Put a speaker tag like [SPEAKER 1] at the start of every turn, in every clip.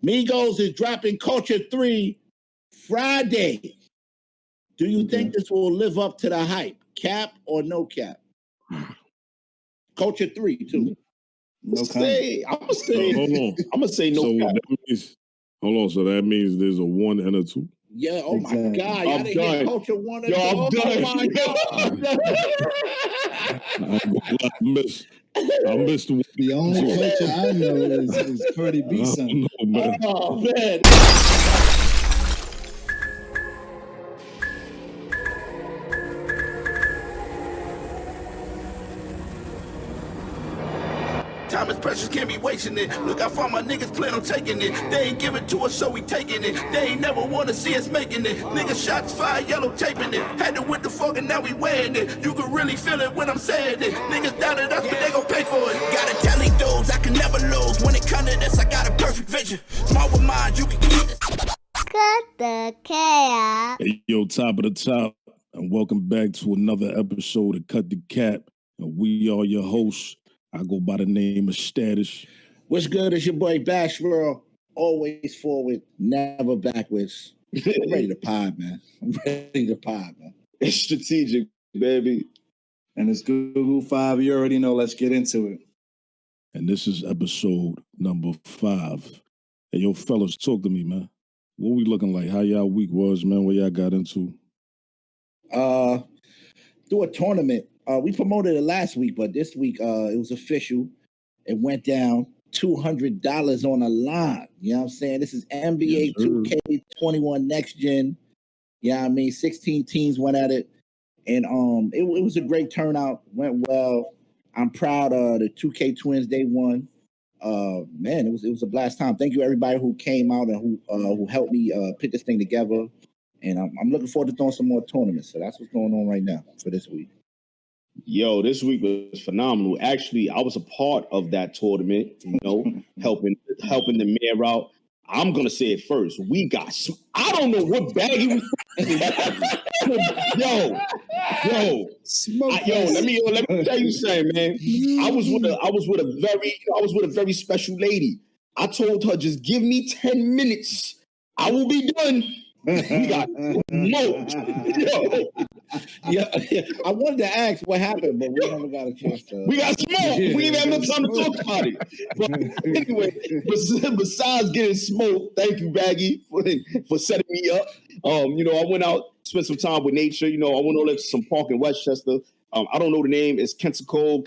[SPEAKER 1] Migos is dropping Culture 3 Friday. Do you think this will live up to the hype? Cap or no cap? Culture 3 too.
[SPEAKER 2] No comment.
[SPEAKER 3] I'm gonna say no cap.
[SPEAKER 4] That means, hold on. So that means there's a 1 and a 2.
[SPEAKER 1] Yeah. Oh my God. Y'all didn't hear Culture 1 and 2.
[SPEAKER 3] I'm done.
[SPEAKER 1] Oh my God.
[SPEAKER 4] I missed the one.
[SPEAKER 2] The only culture I know is Cardi B son.
[SPEAKER 1] Oh man.
[SPEAKER 5] Time is precious, can't be wasting it. Look how far my niggas plan on taking it. They ain't give it to us, so we taking it. They ain't never wanna see us making it. Niggas shots fired, yellow taping it. Had to with the fuck and now we wearing it. You can really feel it when I'm saying it. Niggas doubted us, but they gon' pay for it. Gotta tell these dudes I can never lose. When it comes to this, I got a perfect vision. Small with mine, you can keep it.
[SPEAKER 6] Cut the cap.
[SPEAKER 4] Hey, yo, top of the top, and welcome back to another episode of Cut the Cap. And we are your hosts. I go by the name of Status.
[SPEAKER 1] What's good? It's your boy Bash World. Always forward, never backwards. I'm ready to pod, man.
[SPEAKER 3] It's strategic, baby.
[SPEAKER 2] And it's Google 5. You already know. Let's get into it.
[SPEAKER 4] And this is episode number 5. Hey, yo, fellas, talk to me, man. What we looking like? How y'all week was, man? What y'all got into?
[SPEAKER 1] Do a tournament. We promoted it last week, but this week it was official. It went down $200 on a line. You know what I'm saying? This is NBA 2K21 Next Gen. Yeah, you know I mean, 16 teams went at it, and it was a great turnout. Went well. I'm proud of the 2K Twins. They won. Man, it was a blast time. Thank you everybody who came out and who helped me put this thing together. And I'm looking forward to throwing some more tournaments. So that's what's going on right now for this week.
[SPEAKER 3] Yo, this week was phenomenal. Actually, I was a part of that tournament, you know, helping the mayor out. I'm gonna say it first. We got I don't know what bag he was. Yo, let me tell you something, man. I was with a very special lady. I told her, just give me 10 minutes. I will be done. We got smoked.
[SPEAKER 1] Yeah. I wanted to ask what happened, but we never got a chance to.
[SPEAKER 3] We got smoked. We didn't have no time to talk about it. But anyway, besides getting smoked, thank you, Baggy, for setting me up. You know, I went out, spent some time with nature. You know, I went over to some park in Westchester. I don't know the name. It's Kensico.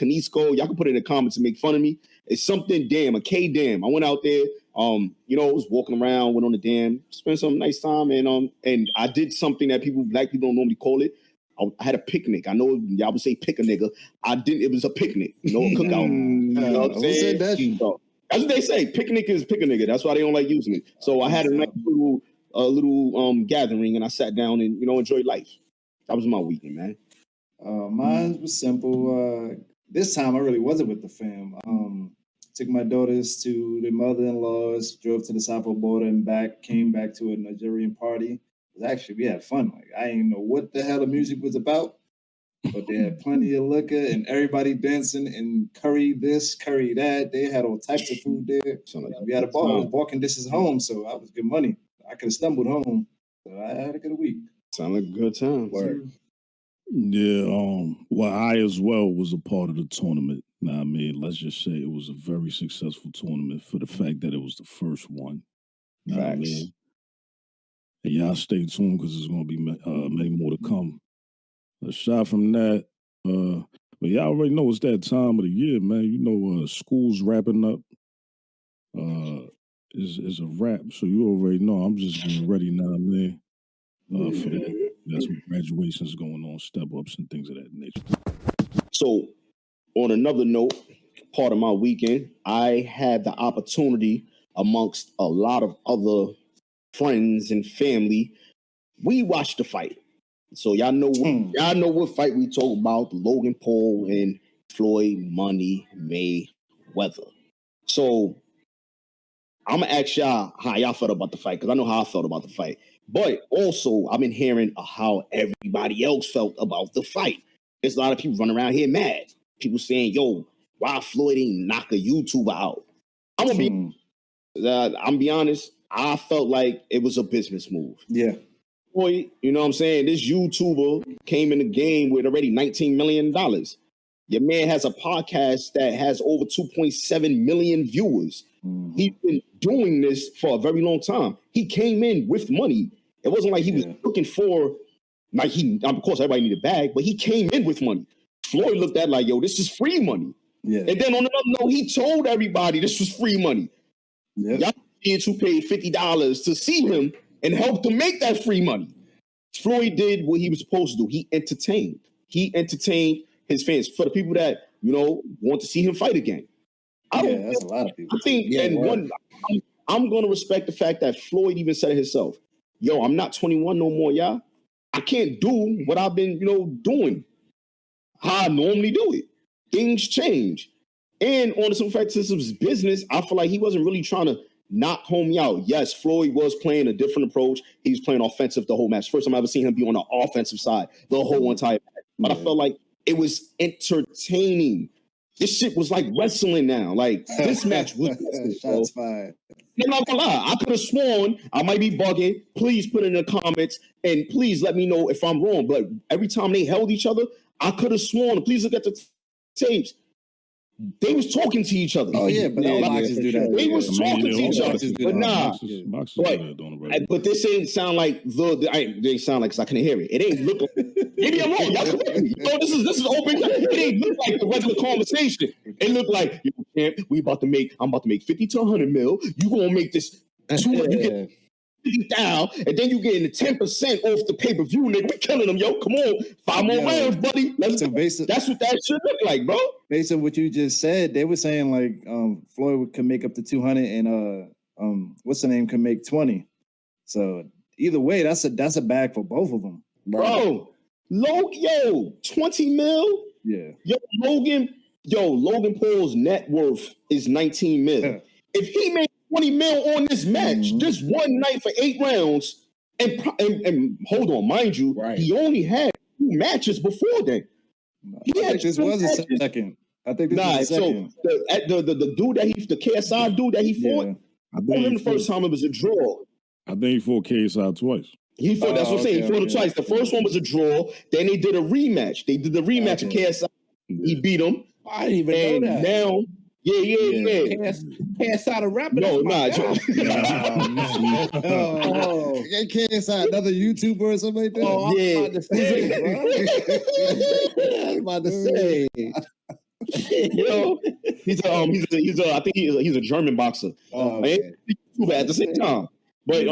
[SPEAKER 3] Y'all can put it in the comments and make fun of me. It's something dam, a K dam. I went out there. You know, I was walking around, went on the dam, spent some nice time, and I did something that black people don't normally call it. I had a picnic. I know y'all would say pick a nigga. I didn't. It was a picnic, you know, a cookout. You know what I'm saying? That's what they say. Picnic is pick a nigga. That's why they don't like using it. So I had a nice little gathering, and I sat down and, you know, enjoyed life. That was my weekend, man.
[SPEAKER 2] Mine was simple. This time I really wasn't with the fam. Took my daughters to the mother-in-laws, drove to the Southwest border and back, came back to a Nigerian party. Actually, we had fun. Like, I didn't know what the hell the music was about, but they had plenty of liquor and everybody dancing and curry this, curry that. They had all types of food there. We had a ball. I was walking dishes home, so I was good money. I could have stumbled home. So I had a good week.
[SPEAKER 3] Sound like a good time. Word.
[SPEAKER 4] Yeah, well, I as well was a part of the tournament. Now, I mean, let's just say it was a very successful tournament for the fact that it was the first one.
[SPEAKER 3] Facts.
[SPEAKER 4] I mean? And y'all stay tuned because there's going to be many more to come. Aside from that, but y'all already know it's that time of the year, man. You know, school's wrapping up. Is a wrap, so you already know. I'm just getting ready now, man. For that. Got some graduations going on, step-ups and things of that nature.
[SPEAKER 3] So, on another note, part of my weekend, I had the opportunity amongst a lot of other friends and family. We watched the fight. So y'all know what fight we talk about, Logan Paul and Floyd Mayweather. So I'm going to ask y'all how y'all felt about the fight, because I know how I felt about the fight. But also, I've been hearing how everybody else felt about the fight. There's a lot of people running around here mad. People saying, yo, why Floyd ain't knock a YouTuber out? I'm going to be I'm be honest, I felt like it was a business move.
[SPEAKER 2] Yeah.
[SPEAKER 3] Boy, you know what I'm saying? This YouTuber came in the game with already $19 million. Your man has a podcast that has over 2.7 million viewers. Mm-hmm. He's been doing this for a very long time. He came in with money. It wasn't like he was looking for, like of course everybody needed a bag, but he came in with money. Floyd looked at like, yo, this is free money. Yeah. And then on another note, he told everybody this was free money. Yep. Y'all kids who paid $50 to see him and helped to make that free money. Floyd did what he was supposed to do. He entertained. His fans. For the people that, want to see him fight again.
[SPEAKER 2] That's a lot of people.
[SPEAKER 3] I think, I'm going to respect the fact that Floyd even said it himself. Yo, I'm not 21 no more, y'all. I can't do what I've been, doing. How I normally do it. Things change. And on the simple fact, since it was business, I feel like he wasn't really trying to knock homie out. Yes, Floyd was playing a different approach. He was playing offensive the whole match. First time I ever seen him be on the offensive side the whole entire match. But I felt like it was entertaining. This shit was like wrestling now. Like, this match was
[SPEAKER 2] shots fired.
[SPEAKER 3] I'm not gonna lie. I could have sworn I might be bugging. Please put it in the comments and please let me know if I'm wrong. But every time they held each other, I could have sworn. Please look at the tapes. They was talking to each other.
[SPEAKER 2] Oh yeah, but boxers do that.
[SPEAKER 3] They was talking to each other, but nah. But this ain't sound like they sound like because I couldn't hear it. It ain't look. Maybe I'm wrong. Y'all correct me. This is open. It ain't look like the regular conversation. It looked like I'm about to make 50 to 100 mil. You gonna make this 200? You get down, and then you getting the 10% off the pay-per-view, nigga. We killing them, yo. Come on, 5 more rounds, buddy. That's what that should look like, bro.
[SPEAKER 2] Based on what you just said, they were saying like Floyd could make up to 200 and what's the name can make 20. So either way, that's a bag for both of them,
[SPEAKER 3] bro. 20 mil.
[SPEAKER 2] Yeah.
[SPEAKER 3] Logan Paul's net worth is 19 mil. If he made 20 mil on this match, just one night for 8 rounds, and hold on, mind you, he only had 2 matches before that.
[SPEAKER 2] I think this was a second. I think this was a second.
[SPEAKER 3] So the dude the KSI dude that he fought, I think the first time it was a draw.
[SPEAKER 4] I think he fought KSI twice.
[SPEAKER 3] He fought. That's what I'm saying. He fought him twice. The first one was a draw. Then they did a rematch. They did the rematch of KSI. He beat him.
[SPEAKER 1] I didn't even know that.
[SPEAKER 3] Now. Yeah.
[SPEAKER 1] KSI the rapper.
[SPEAKER 3] No, nah.
[SPEAKER 2] KSI, another YouTuber or something like that.
[SPEAKER 1] Oh, I was about to say.
[SPEAKER 3] I think he's a German boxer. At the same time. But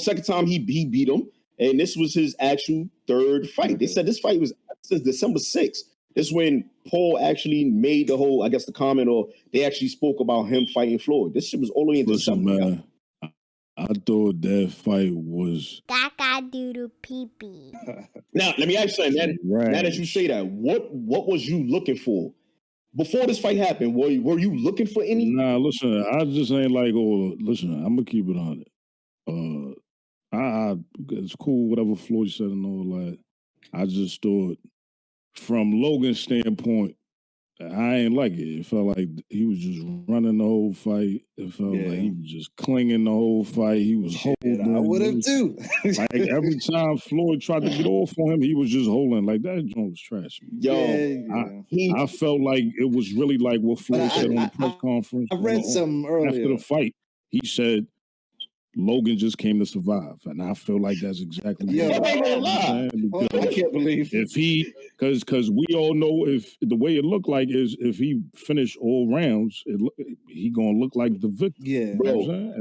[SPEAKER 3] second time he beat him, and this was his actual 3rd fight. They said this fight was since December 6th. This is when Paul actually made the whole, I guess, the comment, or they actually spoke about him fighting Floyd. This shit was all the way in December.
[SPEAKER 4] Man, I thought that fight was
[SPEAKER 6] Gaga doodle pee-pee.
[SPEAKER 3] Now, let me ask you something. Now that you say that, what was you looking for? Before this fight happened, were you looking for any?
[SPEAKER 4] Nah, listen, I just ain't like, listen, I'm going to keep it on it. It's cool, whatever Floyd said and all that. I just thought, from Logan's standpoint, I ain't like it. It felt like he was just running the whole fight. It felt like he was just clinging the whole fight. He was holding.
[SPEAKER 2] I would have too.
[SPEAKER 4] Like every time Floyd tried to get off on him, he was just holding. Like that joint was trash. I felt like it was really like what Floyd said on the press conference.
[SPEAKER 2] I read some earlier
[SPEAKER 4] after the fight. He said Logan just came to survive, and I feel like that's exactly what
[SPEAKER 3] I ain't gonna lie.
[SPEAKER 2] I can't believe
[SPEAKER 4] if he, because we all know if the way it looked like is if he finished all rounds, he gonna look like the victor.
[SPEAKER 2] Yeah,
[SPEAKER 3] bro.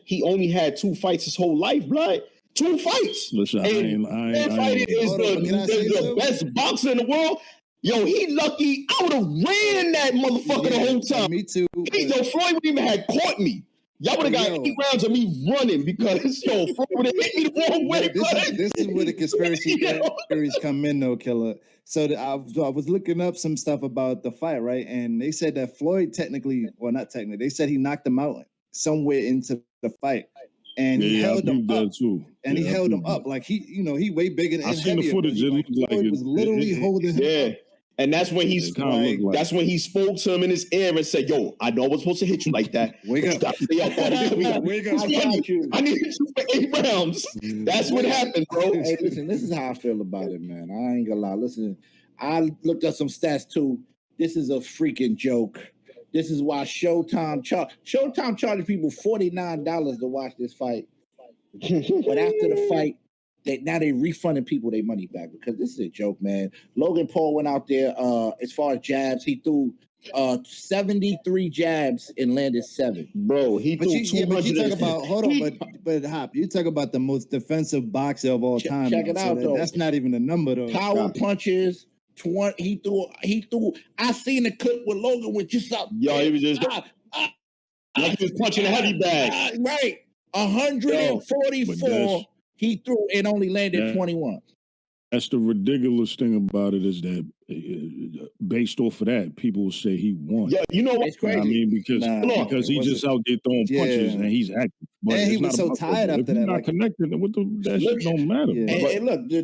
[SPEAKER 3] He only had 2 fights his whole life, blood. 2 fights.
[SPEAKER 4] Listen, I ain't
[SPEAKER 3] the best boxer in the world. Yo, he lucky. I would have ran that motherfucker the whole time.
[SPEAKER 2] Me too.
[SPEAKER 3] Floyd wouldn't even have caught me. Y'all would have got 8 rounds of me running because Floyd would have hit me the wrong way.
[SPEAKER 2] This is where the conspiracy theories come in, though, Killer. So I was looking up some stuff about the fight, right? And they said that Floyd not technically, they said he knocked him out somewhere into the fight. And he held him up. Too. And he held him up like he way bigger than
[SPEAKER 4] I seen the footage.
[SPEAKER 2] Floyd was literally holding him up.
[SPEAKER 3] And that's when he that's when he spoke to him in his ear and said, "Yo, I know I was supposed to hit you like that.
[SPEAKER 2] Wake up.
[SPEAKER 3] Stay up, buddy.
[SPEAKER 2] Wake up.
[SPEAKER 3] I need you for 8 rounds." That's what happened, bro.
[SPEAKER 1] Hey, listen, this is how I feel about it, man. I ain't gonna lie. Listen, I looked up some stats too. This is a freaking joke. This is why Showtime charges people $49 to watch this fight. But after the fight, they refunding people their money back because this is a joke, man. Logan Paul went out there. As far as jabs, he threw 73 jabs and landed 7.
[SPEAKER 3] Bro, he threw 200.
[SPEAKER 2] But you talk about but Hop, you talk about the most defensive boxer of all time.
[SPEAKER 1] Check it out, though.
[SPEAKER 2] That's not even a number though.
[SPEAKER 1] Power punches. He threw. I seen the clip with Logan with just up.
[SPEAKER 3] Yo, he was just like he was punching a heavy bag.
[SPEAKER 1] Right, 144. He threw and only landed 21.
[SPEAKER 4] That's the ridiculous thing about it is that based off of that, people will say he won.
[SPEAKER 3] Yeah, you know what's
[SPEAKER 4] crazy? I mean, because he just out there throwing punches and he's active. But
[SPEAKER 2] and he was so tired after that.
[SPEAKER 4] Not connected with that shit don't matter.
[SPEAKER 1] Yeah. And look, the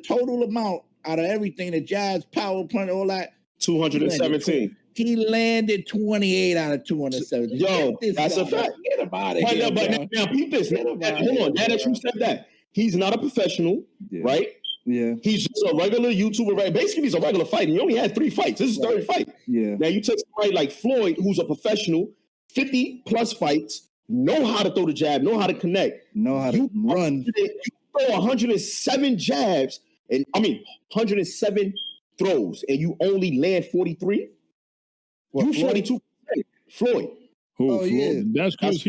[SPEAKER 1] total amount out of everything, the jabs, power punch, all that,
[SPEAKER 3] 217.
[SPEAKER 1] He landed 28 out of 217.
[SPEAKER 3] Yo, that's a fact.
[SPEAKER 1] Get about it.
[SPEAKER 3] But now, peep this. Hold on. Now that you said that, he's not a professional, right?
[SPEAKER 2] Yeah.
[SPEAKER 3] He's just a regular YouTuber, right? Basically, he's a regular fighter. He only had 3 fights. This is his 3rd fight.
[SPEAKER 2] Yeah.
[SPEAKER 3] Now, you take somebody like Floyd, who's a professional, 50-plus fights, know how to throw the jab, know how to connect.
[SPEAKER 2] Know how to run.
[SPEAKER 3] You throw 107 jabs, 107 throws, and you only land 43? You 42%. Floyd.
[SPEAKER 4] Who? Floyd? Yeah. That's because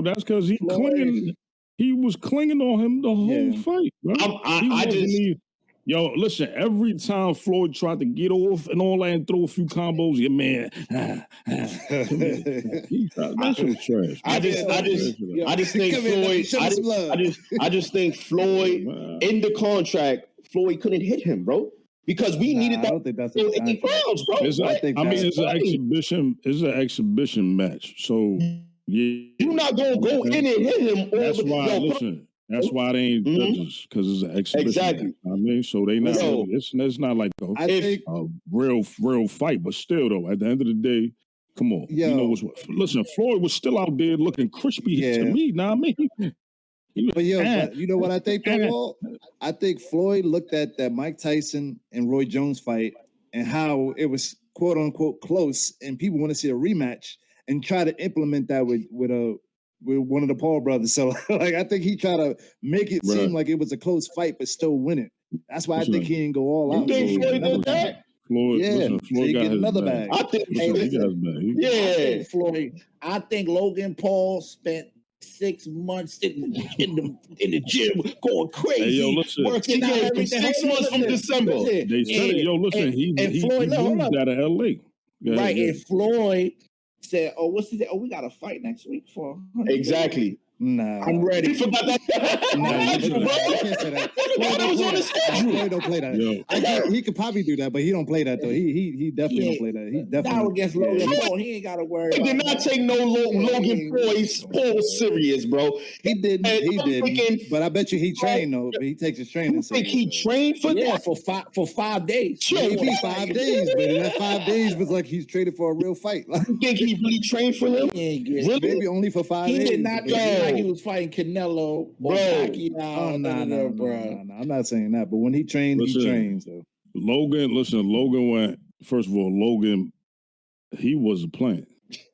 [SPEAKER 4] that's because he clinging. He was clinging on him the whole fight, bro. Listen, every time Floyd tried to get off and all that and throw a few combos, your man, that's some trash.
[SPEAKER 3] I just think Floyd in the contract, Floyd couldn't hit him, bro. Because we needed that. I don't think that's 8 rounds, bro.
[SPEAKER 4] It's an exhibition match. So
[SPEAKER 3] you're not gonna go in and hit him.
[SPEAKER 4] That's why they ain't judges, because it's an exhibition. Exactly. I mean, so they not. It's not like a real fight, but still though, at the end of the day, come on. You know what's what? Listen, Floyd was still out there looking crispy to me. Now I mean.
[SPEAKER 2] But you know what I think, though, I think Floyd looked at that Mike Tyson and Roy Jones fight and how it was quote unquote close, and people want to see a rematch and try to implement that with one of the Paul brothers. So like I think he tried to make it seem like it was a close fight, but still win it. That's why I think he didn't go all out.
[SPEAKER 3] You think Floyd did that?
[SPEAKER 4] Floyd,
[SPEAKER 2] so you get another bag.
[SPEAKER 1] I think Floyd. I think Logan Paul spent 6 months in the gym going crazy, working out everything.
[SPEAKER 3] 6 months from December.
[SPEAKER 4] They said, he Floyd moved out of LA.
[SPEAKER 1] And Floyd said, what's the day? We got a fight next week for
[SPEAKER 3] exactly.
[SPEAKER 2] Nah,
[SPEAKER 1] I'm ready.
[SPEAKER 3] You forgot that.
[SPEAKER 2] I can't say that.
[SPEAKER 3] That was on the schedule.
[SPEAKER 2] Floyd don't play that. He could probably do that, but he don't play that though. He definitely don't play that. He definitely
[SPEAKER 1] now against Logan Paul, he ain't got to worry.
[SPEAKER 3] He did not take no Logan Paul was serious, bro.
[SPEAKER 2] He did. But I bet you he trained though. But he takes his training.
[SPEAKER 3] You think he trained for that?
[SPEAKER 1] for 5 days.
[SPEAKER 2] Maybe 5 days, but that 5 days was like he's traded for a real fight.
[SPEAKER 3] You think he really trained for him?
[SPEAKER 2] Really? Maybe only for 5 days.
[SPEAKER 1] He did not train like he was fighting Canelo or Pacquiao.
[SPEAKER 2] No. I'm not saying that, but when he trained, he trained. So
[SPEAKER 4] Logan went. First of all, Logan, he wasn't playing.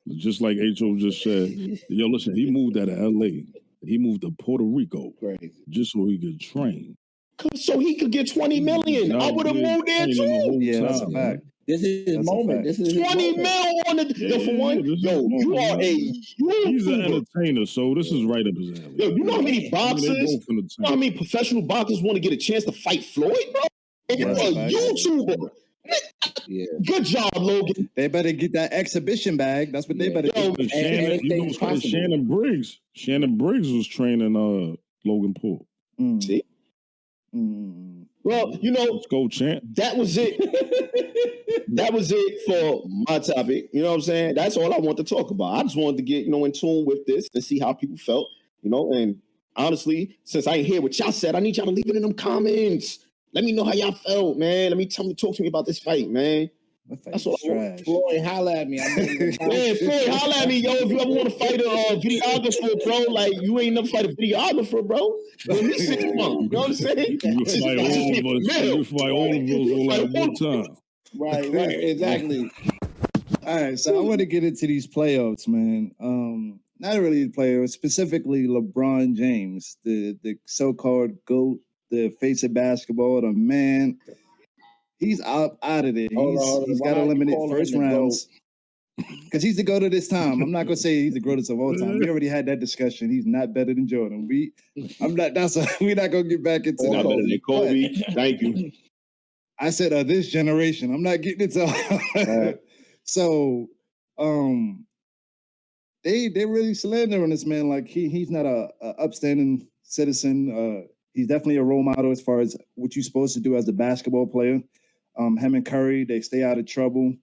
[SPEAKER 4] Just like H.O. just said. He moved out of L.A. He moved to Puerto Rico just so he could train.
[SPEAKER 3] So he could get $20 million. I would have moved there too.
[SPEAKER 2] Yeah, that's a fact.
[SPEAKER 1] This is his moment. This is
[SPEAKER 3] 20 mil on the for one. Yo, you are
[SPEAKER 4] he's an entertainer, so this is right up his alley.
[SPEAKER 3] Yo, you know how many boxers, how many professional boxers want to get a chance to fight Floyd, bro? And you're a YouTuber.
[SPEAKER 1] Yeah.
[SPEAKER 3] Good job, Logan.
[SPEAKER 2] They better get that exhibition bag. That's what they better do.
[SPEAKER 4] Shannon Briggs was training Logan Paul.
[SPEAKER 3] See? Well,
[SPEAKER 4] let's go, champ.
[SPEAKER 3] That was it. That was it for my topic. You know what I'm saying? That's all I want to talk about. I just wanted to get, in tune with this and see how people felt, and honestly, since I ain't hear what y'all said, I need y'all to leave it in them comments. Let me know how y'all felt, man. Talk to me about this fight, man. That's what I want.
[SPEAKER 1] Floyd, holla at me.
[SPEAKER 3] Floyd, holla at me, yo. If you ever want to fight a videographer, bro, like you ain't never fight a videographer, bro. Let me 6 months. You know what I'm saying?
[SPEAKER 4] You fight all of us all at one time.
[SPEAKER 1] Right, exactly.
[SPEAKER 2] All right, so I want to get into these playoffs, man. Not really playoffs, specifically LeBron James, the so-called GOAT, the face of basketball, the man. He's out of there. He's got eliminated first rounds because he's the GOAT of this time. I'm not gonna say he's the greatest of all time. We already had that discussion. He's not better than Jordan. We're not gonna get back into that.
[SPEAKER 3] Better than Kobe. Thank you.
[SPEAKER 2] I said this generation. I'm not getting into. So, they really slander on this man. Like he's not a upstanding citizen. He's definitely a role model as far as what you're supposed to do as a basketball player. Him and Curry, they stay out of trouble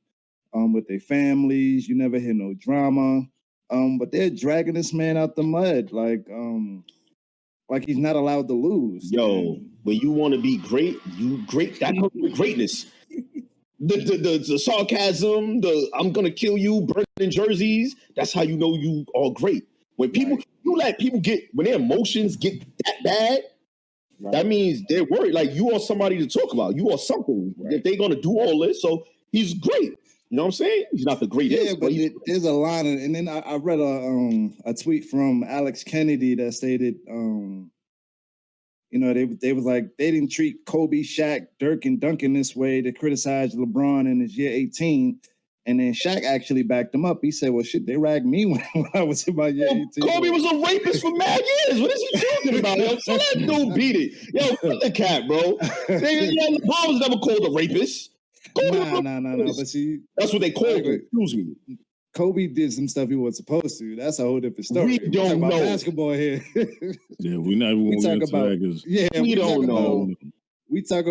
[SPEAKER 2] with their families. You never hear no drama. But they're dragging this man out the mud, like he's not allowed to lose.
[SPEAKER 3] Yo, when you want to be great, you great. That comes with greatness. The sarcasm, I'm gonna kill you, burning jerseys. That's how you know you are great. When people, you let people when their emotions get that bad. Right. That means they're worried. Like you are somebody to talk about. You are something. Right. If they're gonna do all this, so he's great. You know what I'm saying? He's not the greatest.
[SPEAKER 2] Yeah, but there's a line, and then I read a tweet from Alex Kennedy that stated, they was like they didn't treat Kobe, Shaq, Dirk, and Duncan this way. They criticized LeBron in his year 18. And then Shaq actually backed him up. He said, well, shit, they ragged me when I was in my year 18.
[SPEAKER 3] Kobe was a rapist for mad years. What is he talking about? Yo, so let dude beat it. Yo, fuck the cat, bro. LeBron was never called a rapist.
[SPEAKER 2] No. But see,
[SPEAKER 3] that's what they called it. Excuse me.
[SPEAKER 2] Kobe did some stuff he wasn't supposed to. That's a whole different story.
[SPEAKER 3] We don't know.
[SPEAKER 2] About basketball here.
[SPEAKER 4] Yeah, we're not even going to talk about.
[SPEAKER 2] Yeah,
[SPEAKER 3] we don't know.
[SPEAKER 2] We talk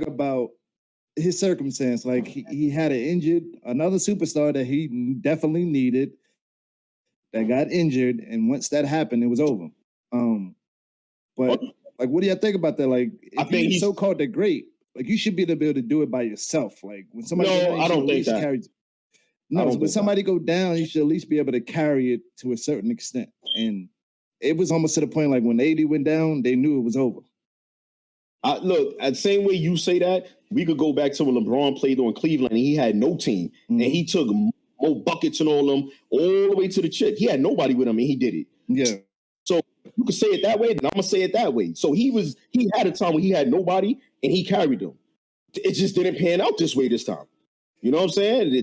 [SPEAKER 2] about his circumstance. Like he had another superstar that he definitely needed that got injured, and once that happened, it was over. But like, what do you think about that? Like, I think he's so-called the great. Like, you should be able to do it by yourself. Like, when somebody
[SPEAKER 3] I don't think that.
[SPEAKER 2] When somebody go down, you should at least be able to carry it to a certain extent. And it was almost to the point like when AD went down, they knew it was over.
[SPEAKER 3] Look, the same way you say that, we could go back to when LeBron played on Cleveland and he had no team. Mm-hmm. And he took more buckets and all them all the way to the chip. He had nobody with him and he did it.
[SPEAKER 2] Yeah.
[SPEAKER 3] So you could say it that way, then I'm going to say it that way. So he had a time when he had nobody and he carried them. It just didn't pan out this way this time. You know what I'm saying? The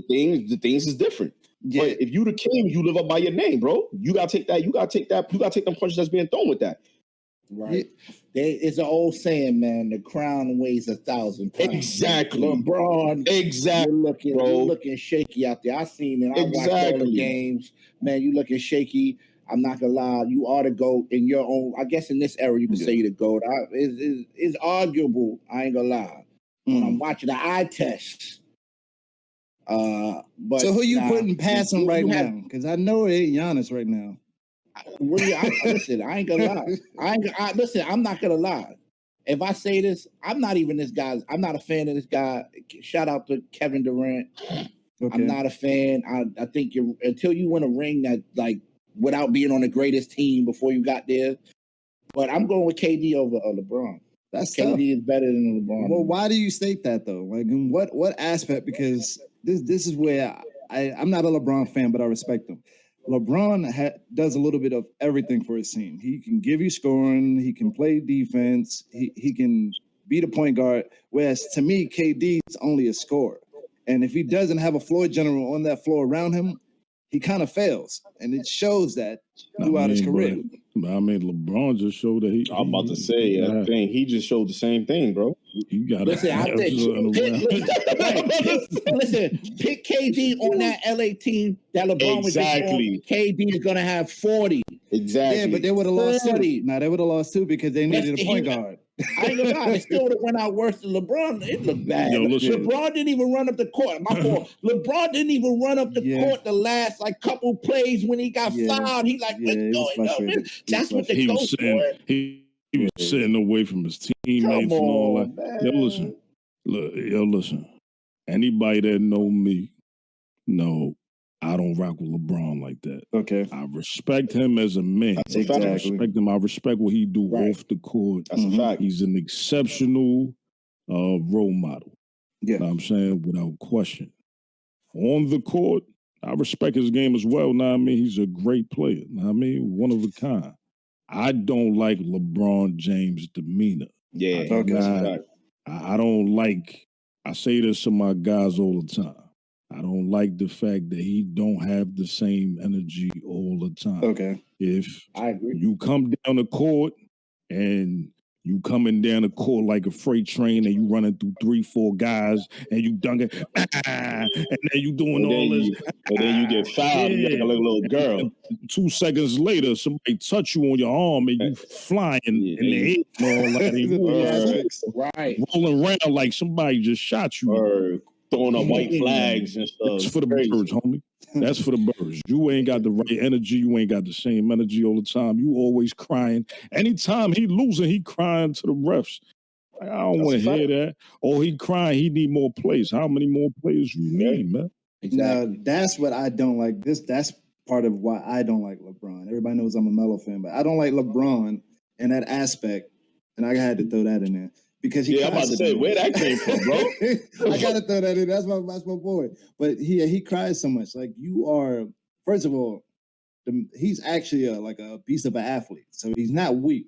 [SPEAKER 3] things is different. Yeah. But if you the king, you live up by your name, bro. You got to take that. You got to take them punches that's being thrown with that.
[SPEAKER 1] Right. It's an old saying, man. The crown weighs 1,000 pounds.
[SPEAKER 3] Exactly.
[SPEAKER 1] LeBron.
[SPEAKER 3] Exactly.
[SPEAKER 1] You're looking shaky out there. I seen it. I watched all the games. Man, you looking shaky. I'm not gonna lie. You are the GOAT in your own. I guess in this era, you can say you're the GOAT. It's arguable. I ain't gonna lie. When I'm watching the eye tests. But
[SPEAKER 2] so who you putting past him right now? Because I know it ain't Giannis right now.
[SPEAKER 1] Listen, I ain't gonna lie. Listen, I'm not gonna lie. If I say this, I'm not even this guy. I'm not a fan of this guy. Shout out to Kevin Durant. Okay. I'm not a fan. I think until you win a ring that like without being on the greatest team before you got there. But I'm going with KD over LeBron.
[SPEAKER 2] That's
[SPEAKER 1] KD
[SPEAKER 2] tough.
[SPEAKER 1] is better than LeBron.
[SPEAKER 2] Well, why do you state that though? Like, in what aspect? Because this is where I'm not a LeBron fan, but I respect him. LeBron does a little bit of everything for his team. He can give you scoring. He can play defense. He can be the point guard. Whereas to me, KD is only a scorer. And if he doesn't have a floor general on that floor around him, he kind of fails. And it shows that throughout his career.
[SPEAKER 4] But LeBron just showed that
[SPEAKER 3] I'm about to say, I think he just showed the same thing, bro.
[SPEAKER 4] You got
[SPEAKER 1] listen, pick KD on that LA team that LeBron was just on. KD is going to have 40.
[SPEAKER 3] Exactly.
[SPEAKER 2] Yeah, but they would have lost 2. Nah, they would have lost 2 because they needed a point guard.
[SPEAKER 1] I ain't gonna lie, it still would have went out worse than LeBron. It looked bad. LeBron didn't even run up the court. My fault. LeBron didn't even run up the court the last couple plays when he got fouled. He what's going on? That's what the coach was.
[SPEAKER 4] He was sitting away from his teammates and all that.
[SPEAKER 1] Man.
[SPEAKER 4] Listen. Anybody that know me, know I don't rock with LeBron like that.
[SPEAKER 2] Okay.
[SPEAKER 4] I respect him as a man.
[SPEAKER 3] That's a fact.
[SPEAKER 4] I respect him. I respect what he do off the court.
[SPEAKER 3] That's a fact.
[SPEAKER 4] He's an exceptional role model.
[SPEAKER 2] Yeah.
[SPEAKER 4] You know what I'm saying? Without question. On the court, I respect his game as well. Know what I mean? He's a great player. Know what I mean? One of a kind. I don't like LeBron James' demeanor.
[SPEAKER 3] Yeah.
[SPEAKER 4] I don't like, I say this to my guys all the time. I don't like the fact that he don't have the same energy all the time.
[SPEAKER 2] Okay.
[SPEAKER 4] If
[SPEAKER 1] I agree.
[SPEAKER 4] you come down the court and you coming down the court like a freight train and you running through 3-4 guys and you dunking, and then you doing all this.
[SPEAKER 3] And then you get fouled like a little girl.
[SPEAKER 4] And 2 seconds later, somebody touch you on your arm and you flying in the air and all that.
[SPEAKER 1] Right.
[SPEAKER 4] Rolling around like somebody just shot you.
[SPEAKER 3] Or throwing up white flags and stuff.
[SPEAKER 4] That's for the birds, homie. That's for the birds. You ain't got the right energy. You ain't got the same energy all the time. You always crying. Anytime he losing, he crying to the refs. Like, I don't want to hear that. Or he crying, he need more plays. How many more players you need, man?
[SPEAKER 2] Exactly. Now, that's what I don't like. That's part of why I don't like LeBron. Everybody knows I'm a Melo fan, but I don't like LeBron in that aspect. And I had to throw that in there. Because I'm
[SPEAKER 3] about to say, where that came from, bro?
[SPEAKER 2] I gotta throw that in. That's my point. But he cries so much. Like, you are, first of all, he's actually like a beast of an athlete. So he's not weak.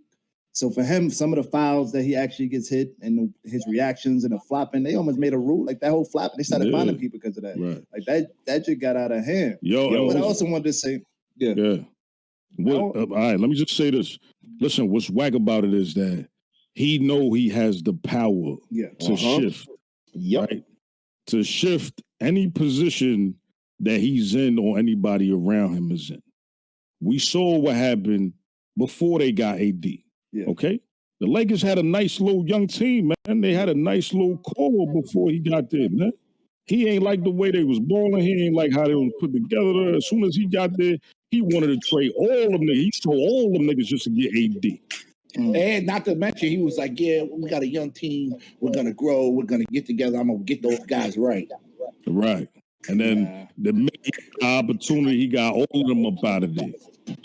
[SPEAKER 2] So for him, some of the fouls that he actually gets hit and his reactions and the flopping, they almost made a rule. Like that whole flop, they started finding people because of that.
[SPEAKER 4] Right.
[SPEAKER 2] Like that just got out of hand.
[SPEAKER 4] But
[SPEAKER 2] I also wanted to say,
[SPEAKER 4] all right, let me just say this. Listen, what's whack about it is that he know he has the power to shift. Right? To shift any position that he's in or anybody around him is in. We saw what happened before they got AD. Yeah. Okay? The Lakers had a nice little young team, man. They had a nice little core before he got there, man. He ain't like the way they was balling. He ain't like how they was put together. As soon as he got there, he wanted to trade all them niggas. He told all them niggas just to get AD.
[SPEAKER 1] And not to mention, he was like, yeah, we got a young team. We're going to grow. We're going to get together. I'm going to get those guys right.
[SPEAKER 4] Right. And then the opportunity, he got all of them up out of there.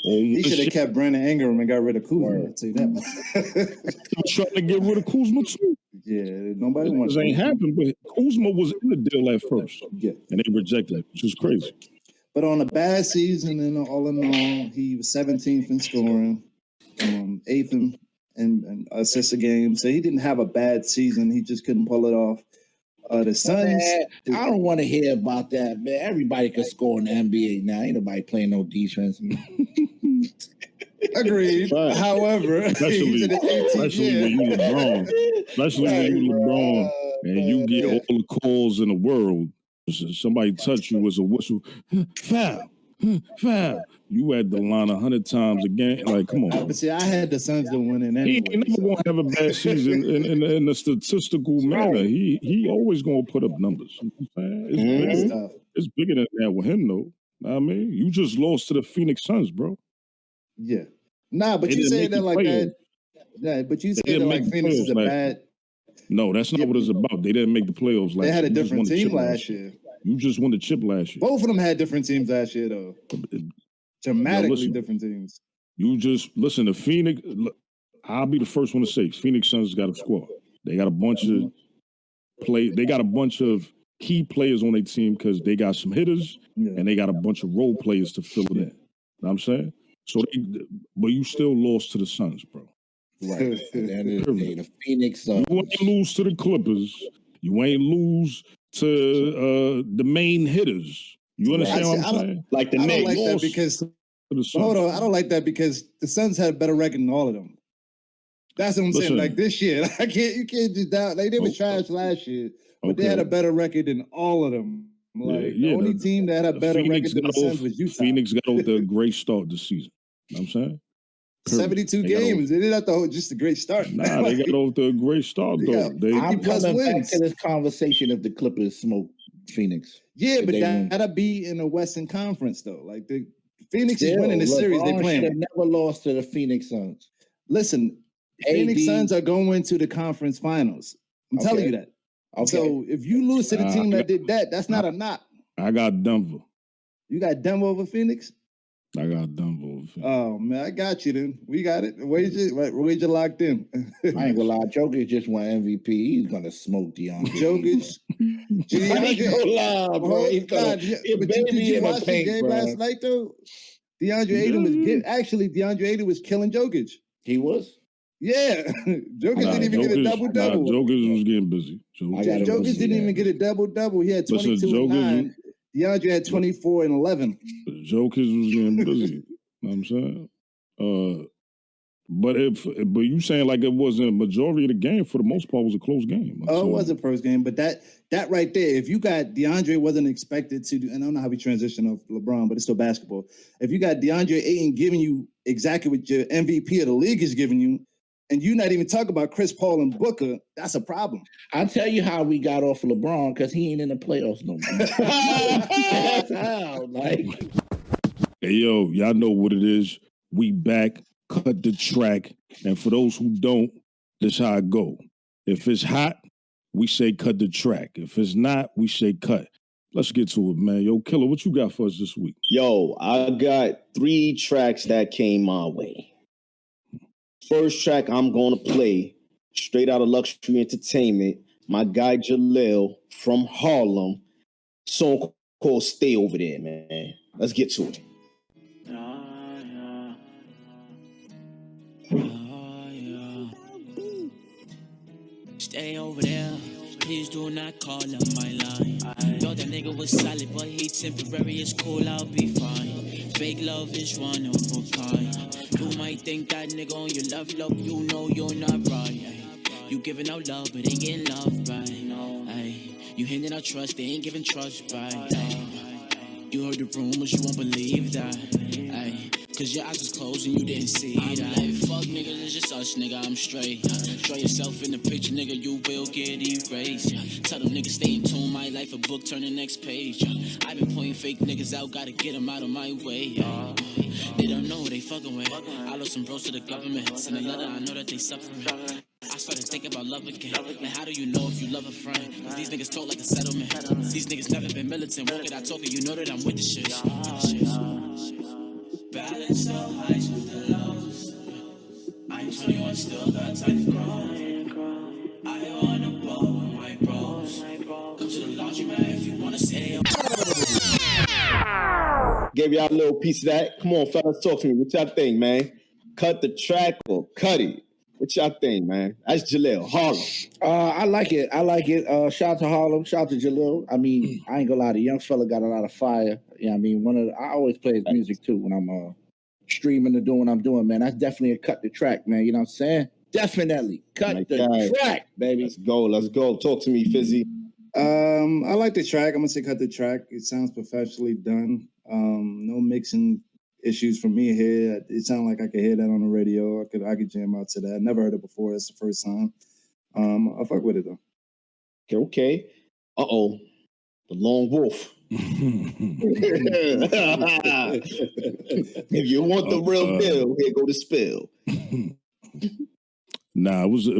[SPEAKER 2] He should have kept Brandon Ingram and got rid of Kuzma. I'll tell you that.
[SPEAKER 4] He was trying to get rid of Kuzma, too.
[SPEAKER 2] Yeah, nobody wants
[SPEAKER 4] it. Ain't happened, but Kuzma was in the deal at first.
[SPEAKER 2] Yeah.
[SPEAKER 4] And they rejected it, which is crazy.
[SPEAKER 2] But on a bad season, and all in all, he was 17th in scoring. 8th in assists a game. So he didn't have a bad season. He just couldn't pull it off. The Suns.
[SPEAKER 1] Man, I don't want to hear about that, man. Everybody can score in the NBA now. Ain't nobody playing no defense.
[SPEAKER 2] Agreed. However,
[SPEAKER 4] especially when you LeBron. Especially when you LeBron and you get all the calls in the world. Somebody touch you with a whistle. Foul. Foul. You had the line 100 times again. Like, come on.
[SPEAKER 2] But see, I had the Suns to win anyway.
[SPEAKER 4] He ain't never going to have a bad season in a statistical manner. He always going to put up numbers. You know it's bigger than that with him, though. I mean, you just lost to the Phoenix Suns, bro.
[SPEAKER 2] Yeah. Nah, but you say that like that. Yeah, but you say that like Phoenix is a bad.
[SPEAKER 4] No, that's not what it's about. They didn't make the playoffs last year.
[SPEAKER 2] They had a different team last year.
[SPEAKER 4] You just won the chip last year.
[SPEAKER 2] Both of them had different teams last year, though. Dramatically different teams.
[SPEAKER 4] You just listen to Phoenix. I'll be the first one to say Phoenix Suns got a squad. They got a bunch of They got a bunch of key players on their team because they got some hitters and they got a bunch of role players to fill it in. You know what I'm saying? So, but you still lost to the Suns, bro.
[SPEAKER 1] Right. The Phoenix Suns.
[SPEAKER 4] You ain't lose to the Clippers. You ain't lose to the main hitters. You understand what I'm saying?
[SPEAKER 3] Like the
[SPEAKER 2] I
[SPEAKER 3] Knicks.
[SPEAKER 2] don't like that because hold on. I don't like that because the Suns had a better record than all of them. That's what I'm saying. Like this year, you can't just doubt. Like they were trash last year, but they had a better record than all of them. Like the only team that had a better record than the Suns was Utah.
[SPEAKER 4] Phoenix got off to a great start this season. You know what I'm saying?
[SPEAKER 2] 72 games. They didn't have to just a great start.
[SPEAKER 4] Nah, they got off to a great start though.
[SPEAKER 1] I'm coming back to this conversation if the Clippers smoke Phoenix.
[SPEAKER 2] Yeah, but that'll be in the Western Conference though. Like the Phoenix is winning the series. They playing.
[SPEAKER 1] Should have never lost to the Phoenix Suns.
[SPEAKER 2] Listen, Phoenix Suns are going to the conference finals. I'm telling you that. Okay. So if you lose to the team that did that, that's not a knock.
[SPEAKER 4] I got Denver.
[SPEAKER 2] You got Denver over Phoenix?
[SPEAKER 4] I got Denver over Phoenix.
[SPEAKER 2] Oh, man, I got you then. We got it. Wager locked in.
[SPEAKER 1] I ain't gonna lie. Jokic just won MVP. He's gonna smoke DeAndre.
[SPEAKER 2] Jokic.
[SPEAKER 1] I ain't gonna lie, bro. He's gonna
[SPEAKER 2] did you watch the game last night, though? DeAndre Ayton was killing Jokic.
[SPEAKER 1] He was?
[SPEAKER 2] Yeah. Jokic didn't even get a double-double.
[SPEAKER 4] Jokic was getting busy.
[SPEAKER 2] Jokic didn't even get a double-double. He had 22 and 9. DeAndre had 24 and 11.
[SPEAKER 4] Jokic was getting busy. You know what I'm saying? But you saying like it wasn't a majority of the game, for the most part, was a close game.
[SPEAKER 2] It was a first game, but that right there, if you got DeAndre wasn't expected to do, and I don't know how we transition off LeBron, but it's still basketball. If you got DeAndre Ayton giving you exactly what your MVP of the league is giving you, and you not even talk about Chris Paul and Booker, that's a problem.
[SPEAKER 1] I'll tell you how we got off of LeBron, because he ain't in the playoffs no more. That's how, like.
[SPEAKER 4] Hey, yo, y'all know what it is. We back, cut the track. And for those who don't, this how I go. If it's hot, we say cut the track. If it's not, we say cut. Let's get to it, man. Yo, Killer, what you got for us this week?
[SPEAKER 3] Yo, I got 3 tracks that came my way. First track I'm going to play, straight out of Luxury Entertainment, my guy Jaleel from Harlem, song called Stay Over There, man. Let's get to it.
[SPEAKER 7] Stay over there, please do not call on my line. Thought that nigga was solid, but he temporary, it's cool, I'll be fine. Fake love is one of a kind. You might think that nigga on your love, you know you're not right. You giving out love, but ain't getting love right. You handing out trust, they ain't giving trust right. You heard the rumors, you won't believe that. Cause your eyes was closed and you didn't see that. Like, fuck niggas, it's just us, nigga, I'm straight. Draw yourself in the picture, nigga, you will get erased. Tell them niggas stay in tune, my life a book, turn the next page. I've been pointing fake niggas out, gotta get them out of my way. They don't know who they fucking with. I lost some bros to the government. Send a letter, I know that they suffering. I started thinking about love again. Like, how do you know if you love a friend? Cause these niggas talk like a settlement. These niggas never been militant. Walk it, I talk it, you know that I'm with the shit. Balance the highs with the lows. I'm 21, still got time to grow. I wanna ball with my bros. Come to the laundry, man, if you wanna stay.
[SPEAKER 3] Gave y'all a little piece of that. Come on, fellas, talk to me. What y'all think, man? Cut the track or cut it? What y'all think, man? That's Jaleel, Harlem.
[SPEAKER 1] I like it. Shout out to Harlem. Shout out to Jaleel. I mean, I ain't gonna lie. The young fella got a lot of fire. Yeah, I mean, I always play his music too when I'm streaming or doing what I'm doing, man. That's definitely a cut the track, man. You know what I'm saying? Definitely cut the track, baby.
[SPEAKER 3] Let's go. Talk to me, Fizzy.
[SPEAKER 2] I like the track. I'm gonna say cut the track. It sounds professionally done. No mixing issues for me here. It sounds like I could hear that on the radio. I could jam out to that. I never heard it before. It's the first time. I fuck with it though.
[SPEAKER 3] Okay. The lone wolf. If you want the real deal, here go the spill.
[SPEAKER 4] Nah, it was a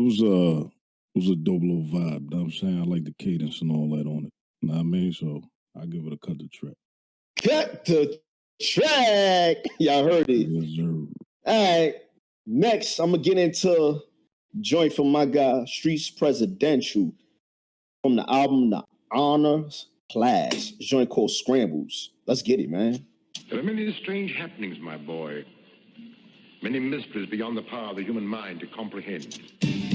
[SPEAKER 4] dope little vibe. You know what I'm saying? I like the cadence and all that on it. You know what I mean? So I give it a cut the track.
[SPEAKER 3] Cut the track. Y'all heard it.
[SPEAKER 4] Yes, sir.
[SPEAKER 3] All right. Next, I'm gonna get into joint from my guy Streets Presidential from the album The Honors Class. Joint called Scrambles. Let's get it, man.
[SPEAKER 8] There are many strange happenings, my boy. Many mysteries beyond the power of the human mind to comprehend.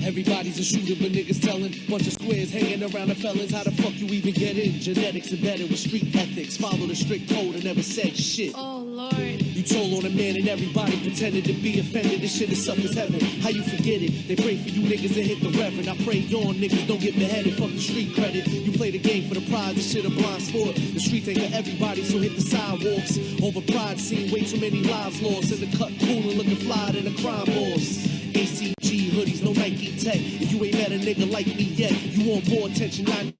[SPEAKER 7] Everybody's a shooter, but niggas telling. Bunch of squares hanging around the fellas. How the fuck you even get in? Genetics embedded with street ethics. Follow the strict code and never said shit.
[SPEAKER 6] Oh, Lord.
[SPEAKER 7] You told on a man and everybody pretended to be offended. This shit is sucker's heaven. How you forget it? They pray for you niggas to hit the reverend. I pray your niggas don't get beheaded. Fuck the street credit. You play the game for the prize. This shit a blind sport. The streets ain't for everybody, so hit the sidewalks. Over pride, seen way too many lives lost. In the cut, cool and looking fly than the crime boss. ACG hoodies, no Nike tech. If you ain't met a nigga like me yet, you want more attention, I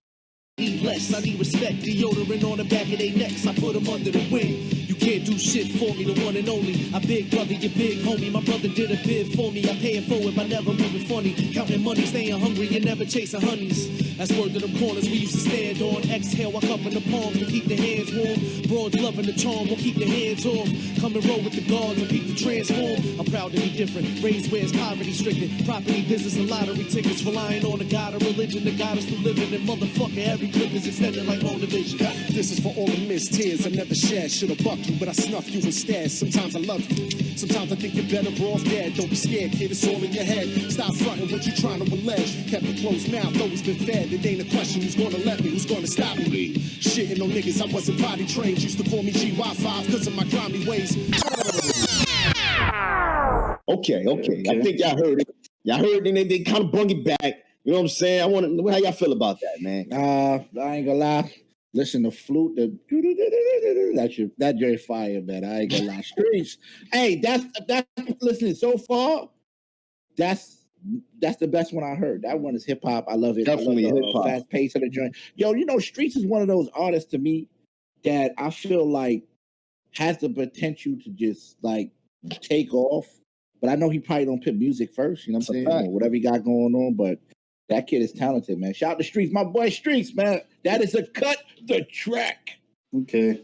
[SPEAKER 7] need less. I need respect, deodorant on the back of their necks. I put them under the wing. You
[SPEAKER 9] can't do shit for me, the one and only. I big brother, your big homie. My brother did a bid for me. I pay it forward, but never moving funny. Counting money, staying hungry, and never chasing honeys. That's word to them corners we used to stand on. Exhale, I cup in the palms to keep the hands warm. Broads loving the charm, will keep the hands off. Come and roll with the guards and keep the transform. I'm proud to be different. Raised where it's poverty stricken. Property, business, and lottery tickets. Relying on the God of religion, the God is still living. And motherfucker, every clip is extended like long division.
[SPEAKER 10] This is for all the missed tears I never shed. Should've bucked you, but I snuffed you instead. Sometimes I love you. Sometimes I think you're better off dead. Don't be scared, kid, it's all in your head. Stop fronting what you trying to allege. Kept a closed mouth, always been fed. It ain't a question who's gonna let me, who's gonna stop me. Shitting on niggas, I wasn't body trained. Used to call me GY5 because of my grimy ways.
[SPEAKER 3] Okay. I think y'all heard it. Y'all heard it, and they kind of brung it back. You know what I'm saying? I want to. How y'all feel about that, man?
[SPEAKER 1] I ain't gonna lie. Listen, the flute, that Jerry fire, man. I ain't gonna lie. Streets. Hey, that's listening so far. That's the best one I heard. That one is hip hop. I love it.
[SPEAKER 3] Definitely hip hop.
[SPEAKER 1] Fast pace of the joint. Yo, you know, Streets is one of those artists to me that I feel like has the potential to just like take off. But I know he probably don't put music first. You know what I'm saying? Or whatever he got going on, but. That kid is talented, man. Shout out to Streets. My boy Streets, man. That is a cut the track.
[SPEAKER 2] Okay.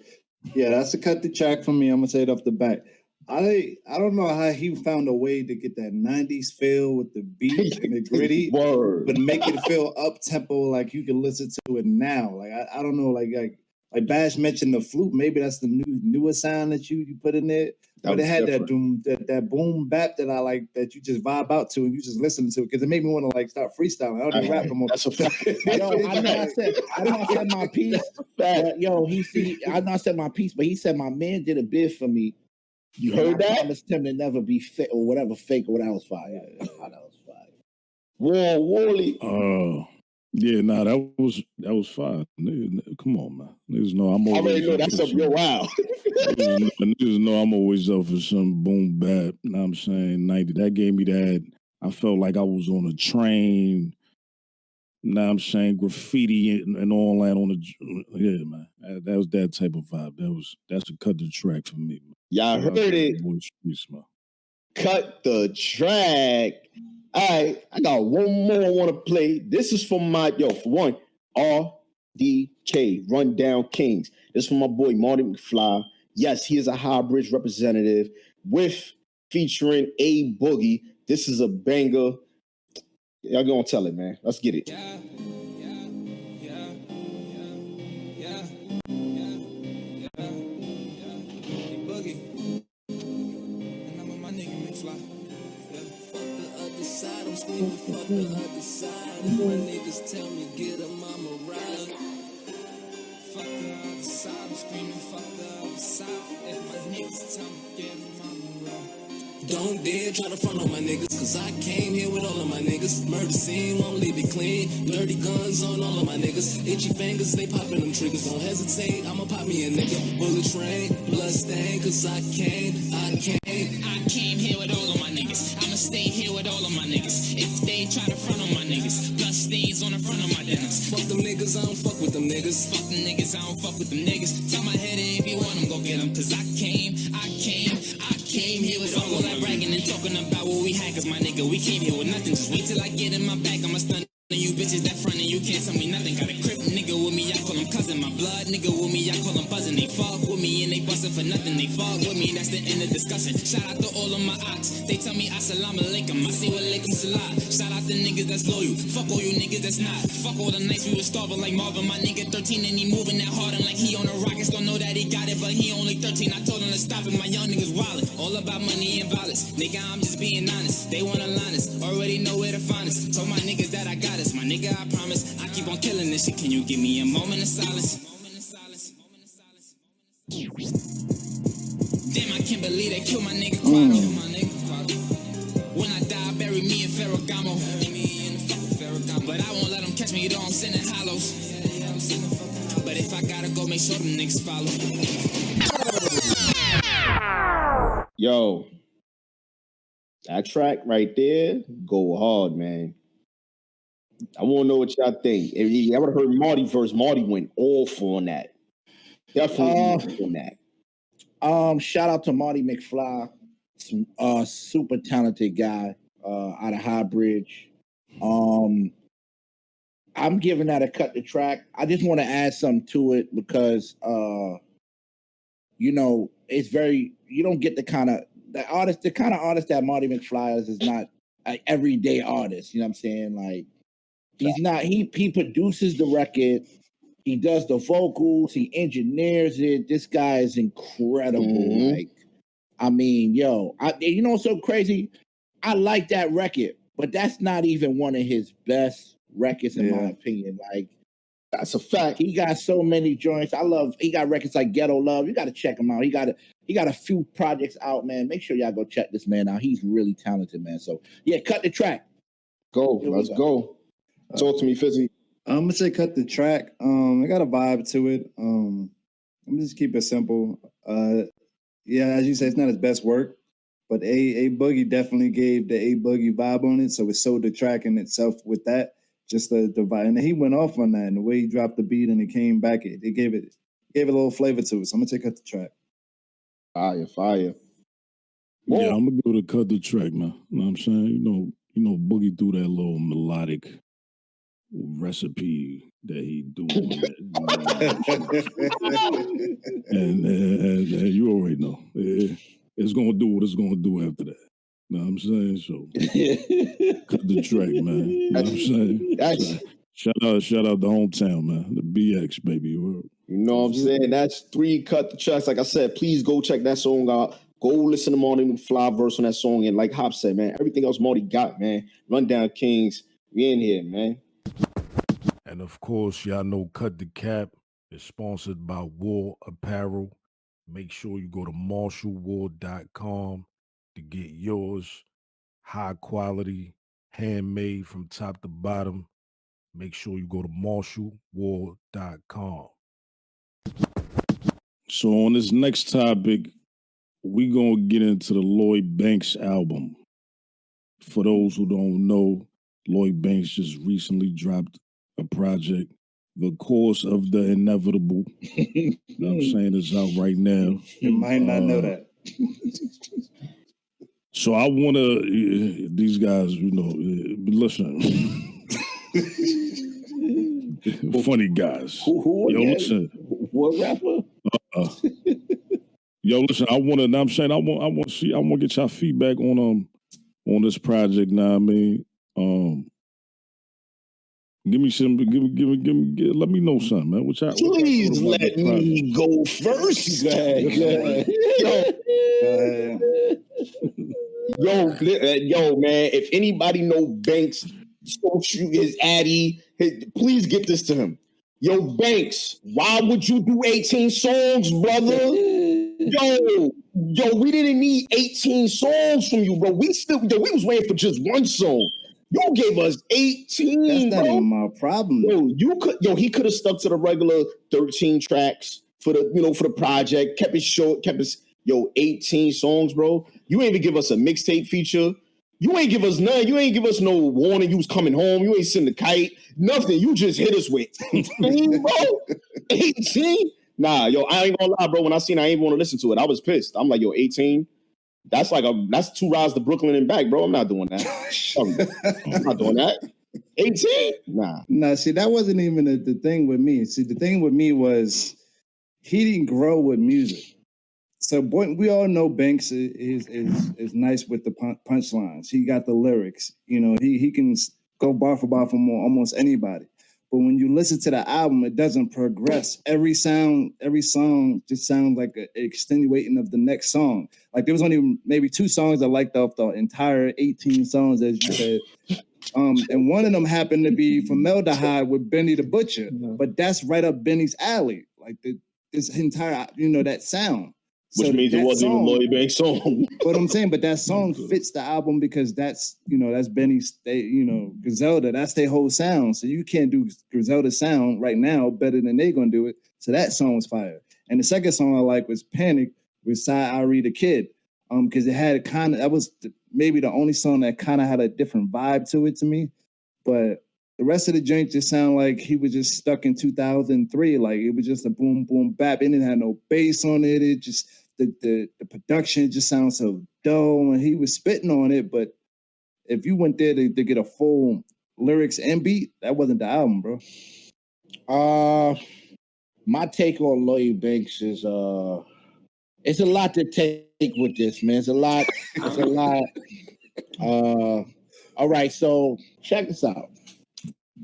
[SPEAKER 2] Yeah, that's a cut the track for me. I'm gonna say it off the bat. I don't know how he found a way to get that 90s feel with the beat and the gritty, but make it feel up tempo like you can listen to it now. Like I don't know, like Bash mentioned the flute. Maybe that's the newer sound that you put in there. But it had that boom bap that I like, that you just vibe out to and you just listen to it, because it made me want to like start freestyling. I don't even rap no more.
[SPEAKER 3] That's a fact.
[SPEAKER 1] I know I said my piece. But yo, I know I said my piece, but he said my man did a bid for me.
[SPEAKER 3] You heard that?
[SPEAKER 1] I promised him to never be fake or whatever, fake or whatever. That was fire. That was fire.
[SPEAKER 3] Wally.
[SPEAKER 4] Yeah, nah, that was fine. Niggas, come on, man. Niggas know I'm always.
[SPEAKER 3] I already know that's up your wow.
[SPEAKER 4] Niggas know I'm always up for some boom bap. You know what I'm saying? 90. That gave me that. I felt like I was on a train. You know what I'm saying? Graffiti and all that on the. Yeah, man. That was that type of vibe. That's a cut the track for me, man.
[SPEAKER 3] Y'all heard it.
[SPEAKER 4] Streets, man.
[SPEAKER 3] Cut the track. All right, I got one more I want to play. This is for for one, RDK, Rundown Kings. This is for my boy Marty McFly. Yes, he is a High Bridge representative featuring A Boogie. This is a banger. Y'all gonna tell it, man. Let's get it.
[SPEAKER 11] Fuck the other side. If my niggas tell me get a mama ride. Fuck the other side. I'm screaming fuck the other side. If my niggas tell me get a mama ride. Don't dare try to front on my niggas, cause I came here with all of my niggas. Murder scene, won't leave it clean. Dirty guns on all of my niggas. Itchy fingers, they popping them triggers. Don't hesitate, I'ma pop me a nigga. Bullet train, blood stain, cause I came here with all of my niggas. I'ma stay here with all of my niggas. If they try to front on my niggas, blood stains on the front of my denims. Fuck them niggas, I don't fuck with them niggas. Fuck them niggas, I don't fuck with them niggas. Tell my head if you want them, go get them. Cause I came here with all that bragging and talking about what we had. Cause my nigga, we came here with nothing. Just wait till I get in my bag, I'ma stun you bitches that front and you can't tell me nothing. Got a crip nigga with me, I call him cousin. My blood nigga with me, I call him buzzing. They fuck with me and they bustin' for nothing. They fuck with me, that's the end of discussion. Shout out to all of my ops. They tell me assalamu alaikum. I say wa alaikum salam. Shout out to niggas that's loyal. Fuck all you niggas that's not. Fuck all the nights we was starving like Marvin. My nigga 13 and he moving that hard and like he on the Rockets. Don't know that he got it, but he only 13. I told him to stop it. My young niggas wildin'. All about money and violence. Nigga, I'm just being honest. They wanna line us. Already know where to find us. Told my niggas that I got us. My nigga, I promise. I keep on killing this shit. Can you give me a moment of silence? Damn, I can't believe they killed my nigga Quado. When I die, bury me in Ferragamo. But I won't let them catch me, though I'm sending hollows. But if I gotta go, make sure them niggas follow.
[SPEAKER 3] Yo, that track right there, go hard, man. I want to know what y'all think. If you ever heard Marty verse, Marty went off on that. Definitely on that.
[SPEAKER 1] Shout out to Marty McFly, super talented guy out of High Bridge. I'm giving that a cut the track. I just want to add something to it because it's very, you don't get the kind of artist that Marty McFly is not an everyday artist. You know what I'm saying? Like he produces the record, he does the vocals, he engineers it. This guy is incredible.
[SPEAKER 3] Mm-hmm.
[SPEAKER 1] Like, I mean, you know what's so crazy? I like that record, but that's not even one of his best records in my opinion. Like,
[SPEAKER 3] that's a fact.
[SPEAKER 1] He got so many joints. He got records like Ghetto Love. You got to check him out. He got a few projects out, man. Make sure y'all go check this man out. He's really talented, man. So yeah, cut the track.
[SPEAKER 3] Let's go. Talk to me, Fizzy.
[SPEAKER 2] I'm gonna say cut the track. I got a vibe to it. I'm gonna just keep it simple. Yeah, as you say, it's not his best work, but A Boogie definitely gave the A Boogie vibe on it, so it sold the track in itself with that. Just the vibe, and he went off on that, and the way he dropped the beat and it came back, it gave it a little flavor to it. So I'm gonna cut the track.
[SPEAKER 3] Fire.
[SPEAKER 4] Yeah, I'm gonna go to cut the track, man. You know what I'm saying? You know, Boogie threw that little melodic recipe that he doing. and you already know. It's gonna do what it's gonna do after that. You know what I'm saying? So cut the track, man. You know what I'm saying? Shout out the hometown, man. The BX, baby.
[SPEAKER 3] You know what I'm saying? That's 3 cut the tracks. Like I said, please go check that song out. Go listen to Marty McFly verse on that song. And like Hop said, man, everything else Marty got, man. Rundown Kings, we in here, man.
[SPEAKER 4] And of course, y'all know Cut the Cap is sponsored by War Apparel. Make sure you go to marshallwar.com to get yours. High quality, handmade from top to bottom. Make sure you go to marshallwar.com. So on this next topic, we're going to get into the Lloyd Banks album. For those who don't know, Lloyd Banks just recently dropped a project, The Course of the Inevitable. You know what I'm saying? It's out right now.
[SPEAKER 2] You might not know that.
[SPEAKER 4] So I want to, these guys, listen. Funny guys.
[SPEAKER 1] Who
[SPEAKER 4] Yo, listen.
[SPEAKER 1] What rapper?
[SPEAKER 4] Yo, listen. I want to get y'all feedback on this project. Now, I mean, give me some. Let me know something, man.
[SPEAKER 3] Please let me go first. Go ahead. Yo, man. If anybody know Banks, his Addy, please get this to him. Yo, Banks, why would you do 18 songs, brother? Yo, we didn't need 18 songs from you, bro. We was waiting for just one song. You gave us 18.
[SPEAKER 2] That's not even my problem.
[SPEAKER 3] He could have stuck to the regular 13 tracks for the project. Kept it short. 18 songs, bro. You ain't even give us a mixtape feature. You ain't give us none. You ain't give us no warning you was coming home. You ain't send the kite. Nothing. You just hit us with 18, bro. 18? Nah, I ain't gonna lie, bro. When I seen I ain't want to listen to it, I was pissed. I'm like, 18? That's 2 rides to Brooklyn and back, bro. I'm not doing that. I'm not doing that. 18? Nah.
[SPEAKER 2] Nah, see, that wasn't even the thing with me. See, the thing with me was he didn't grow with music. So we all know Banks is nice with the punchlines. He got the lyrics. He can go bar for bar from almost anybody. But when you listen to the album, it doesn't progress. Every song just sounds like an extenuating of the next song. Like there was only maybe 2 songs I liked off the entire 18 songs, as you said. And one of them happened to be Formaldehyde with Benny the Butcher. But that's right up Benny's alley. Like this entire, that sound.
[SPEAKER 3] Which means it wasn't even Lloyd Banks' song.
[SPEAKER 2] But I'm saying, that song fits the album because that's Benny's, Griselda, that's their whole sound. So you can't do Griselda's sound right now better than they gonna do it. So that song was fire. And the second song I like was Panic with Side Ari the Kid. Because it had that was maybe the only song that kind of had a different vibe to it to me. But the rest of the joint just sounded like he was just stuck in 2003. Like it was just a boom, boom, bap. It didn't have no bass on it. It just the production just sounds so dull, and he was spitting on it. But if you went there to get a full lyrics and beat, that wasn't the album, bro.
[SPEAKER 1] My take on Lloyd Banks is it's a lot to take with this, man. It's a lot. It's a lot. All right, so check this out.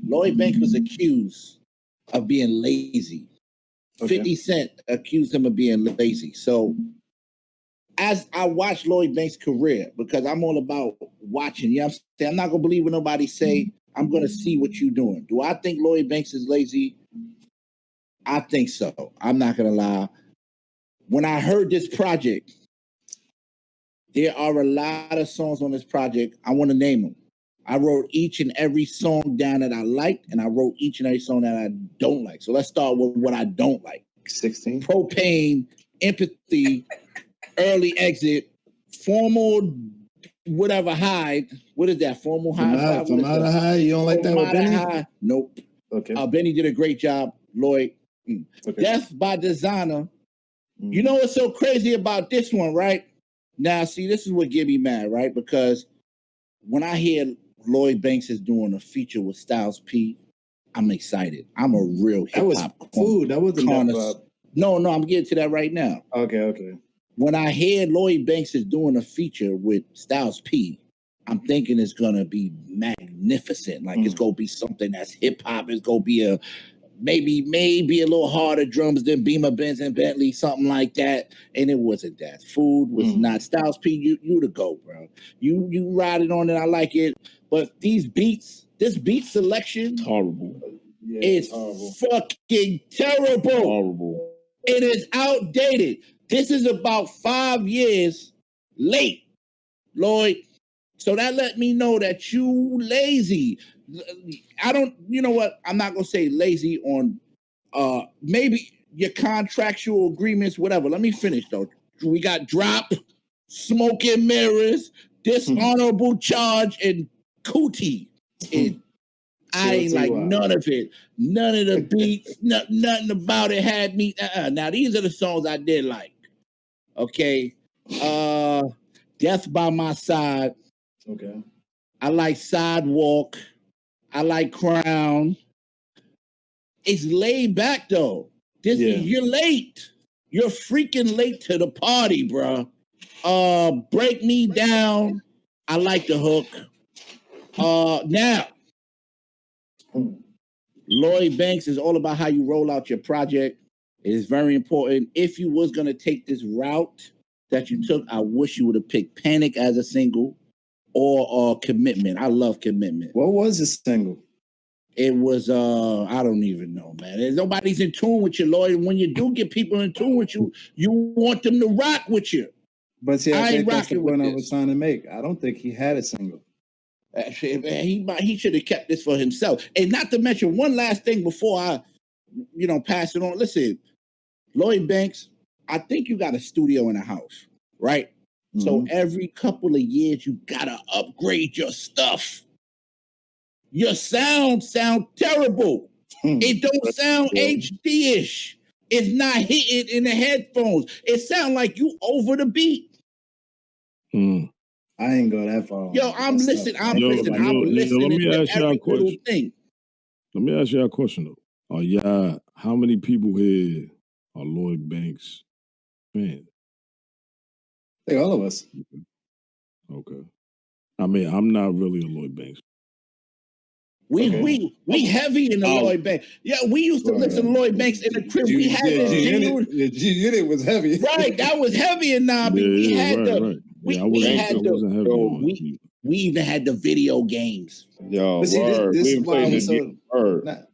[SPEAKER 1] Lloyd Banks was accused of being lazy.
[SPEAKER 2] Okay.
[SPEAKER 1] 50 Cent accused him of being lazy. So as I watch Lloyd Banks' career, because I'm all about watching, you know what I'm saying? I'm not going to believe what nobody say. I'm going to see what you're doing. Do I think Lloyd Banks is lazy? I think so. I'm not going to lie. When I heard this project, there are a lot of songs on this project. I want to name them. I wrote each and every song down that I liked, and I wrote each and every song that I don't like. So let's start with what I don't like.
[SPEAKER 2] 16.
[SPEAKER 1] Propane, Empathy, Early Exit, Formal, whatever High. What is that? Formal High?
[SPEAKER 2] From out of High? You don't like that with Benny?
[SPEAKER 1] High? Nope.
[SPEAKER 2] Okay.
[SPEAKER 1] Benny did a great job. Lloyd. Okay. Death by Designer. You know what's so crazy about this one, right? Now, see, this is what get me mad, right? Because when I hear Lloyd Banks is doing a feature with Styles P, I'm excited. I'm a real hip hop.
[SPEAKER 2] That was food. That wasn't that.
[SPEAKER 1] No, I'm getting to that right now.
[SPEAKER 2] Okay.
[SPEAKER 1] When I hear Lloyd Banks is doing a feature with Styles P, I'm thinking it's gonna be magnificent. Like it's gonna be something that's hip hop. It's gonna be a maybe a little harder drums than Beamer, Benz, and Bentley, something like that. And it wasn't that. Food was not. Styles P, you the GOAT, bro. You ride it on it. I like it. But these beats, this beat selection,
[SPEAKER 4] horrible.
[SPEAKER 1] It's fucking terrible.
[SPEAKER 4] Horrible.
[SPEAKER 1] It is outdated. This is about 5 years late, Lloyd. So that let me know that you lazy. You know what? I'm not going to say lazy on maybe your contractual agreements, whatever. Let me finish, though. We got Drop, Smoke and Mirrors, Dishonorable Charge, and Cootie. And I ain't like none of it. None of the beats, nothing about it had me. Now, these are the songs I did like. Okay. Death by My Side.
[SPEAKER 2] Okay.
[SPEAKER 1] I like Sidewalk. I like Crown. It's laid back though. You're late. You're freaking late to the party, bro. Break Me Down. I like the hook. Now, Lloyd Banks is all about how you roll out your project. It is very important. If you was gonna take this route that you took, I wish you would have picked Panic as a single or Commitment. I love Commitment.
[SPEAKER 2] What was the single?
[SPEAKER 1] It was I don't even know, man. Nobody's in tune with you, Lloyd. When you do get people in tune with you, you want them to rock with you.
[SPEAKER 2] But see, I think that's the point I was trying to make. I don't think he had a single.
[SPEAKER 1] He should have kept this for himself. And not to mention one last thing before I, pass it on. Listen, Lloyd Banks, I think you got a studio in a house, right? Mm-hmm. So every couple of years, you gotta upgrade your stuff. Your sound terrible. It don't sound HD-ish. It's not hitting in the headphones. It sound like you over the beat.
[SPEAKER 2] I ain't go that far.
[SPEAKER 1] Yo, I'm listening. I'm listening.
[SPEAKER 4] Let me ask y'all a question.
[SPEAKER 1] Thing.
[SPEAKER 4] Let me ask y'all a question though. How many people here are Lloyd Banks fans?
[SPEAKER 2] I think all of us.
[SPEAKER 4] Okay. I mean, I'm not really a Lloyd Banks.
[SPEAKER 1] We heavy in the Lloyd Banks. Yeah, we used to listen to Lloyd Banks in the crib. We had this genuine.
[SPEAKER 2] The G-Unit was heavy.
[SPEAKER 1] Right, that was heavy in Nobby. We even had the video games.
[SPEAKER 3] Yo,
[SPEAKER 2] but see, this is why I was so